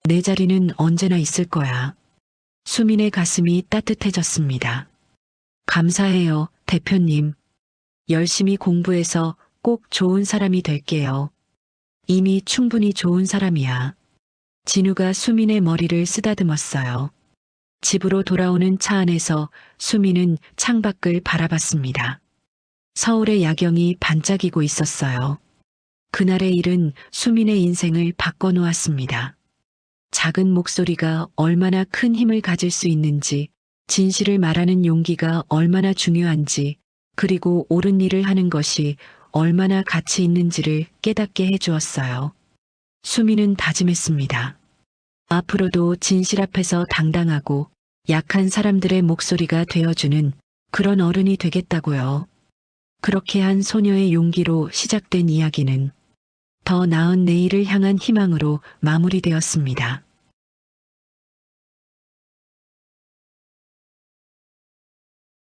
내 자리는 언제나 있을 거야. 수민의 가슴이 따뜻해졌습니다. 감사해요, 대표님. 열심히 공부해서 꼭 좋은 사람이 될게요. 이미 충분히 좋은 사람이야. 진우가 수민의 머리를 쓰다듬었어요. 집으로 돌아오는 차 안에서 수민은 창밖을 바라봤습니다. 서울의 야경이 반짝이고 있었어요. 그날의 일은 수민의 인생을 바꿔놓았습니다. 작은 목소리가 얼마나 큰 힘을 가질 수 있는지, 진실을 말하는 용기가 얼마나 중요한지, 그리고 옳은 일을 하는 것이 얼마나 가치 있는지를 깨닫게 해주었어요. 수민은 다짐했습니다. 앞으로도 진실 앞에서 당당하고 약한 사람들의 목소리가 되어주는 그런 어른이 되겠다고요. 그렇게 한 소녀의 용기로 시작된 이야기는 더 나은 내일을 향한 희망으로 마무리되었습니다.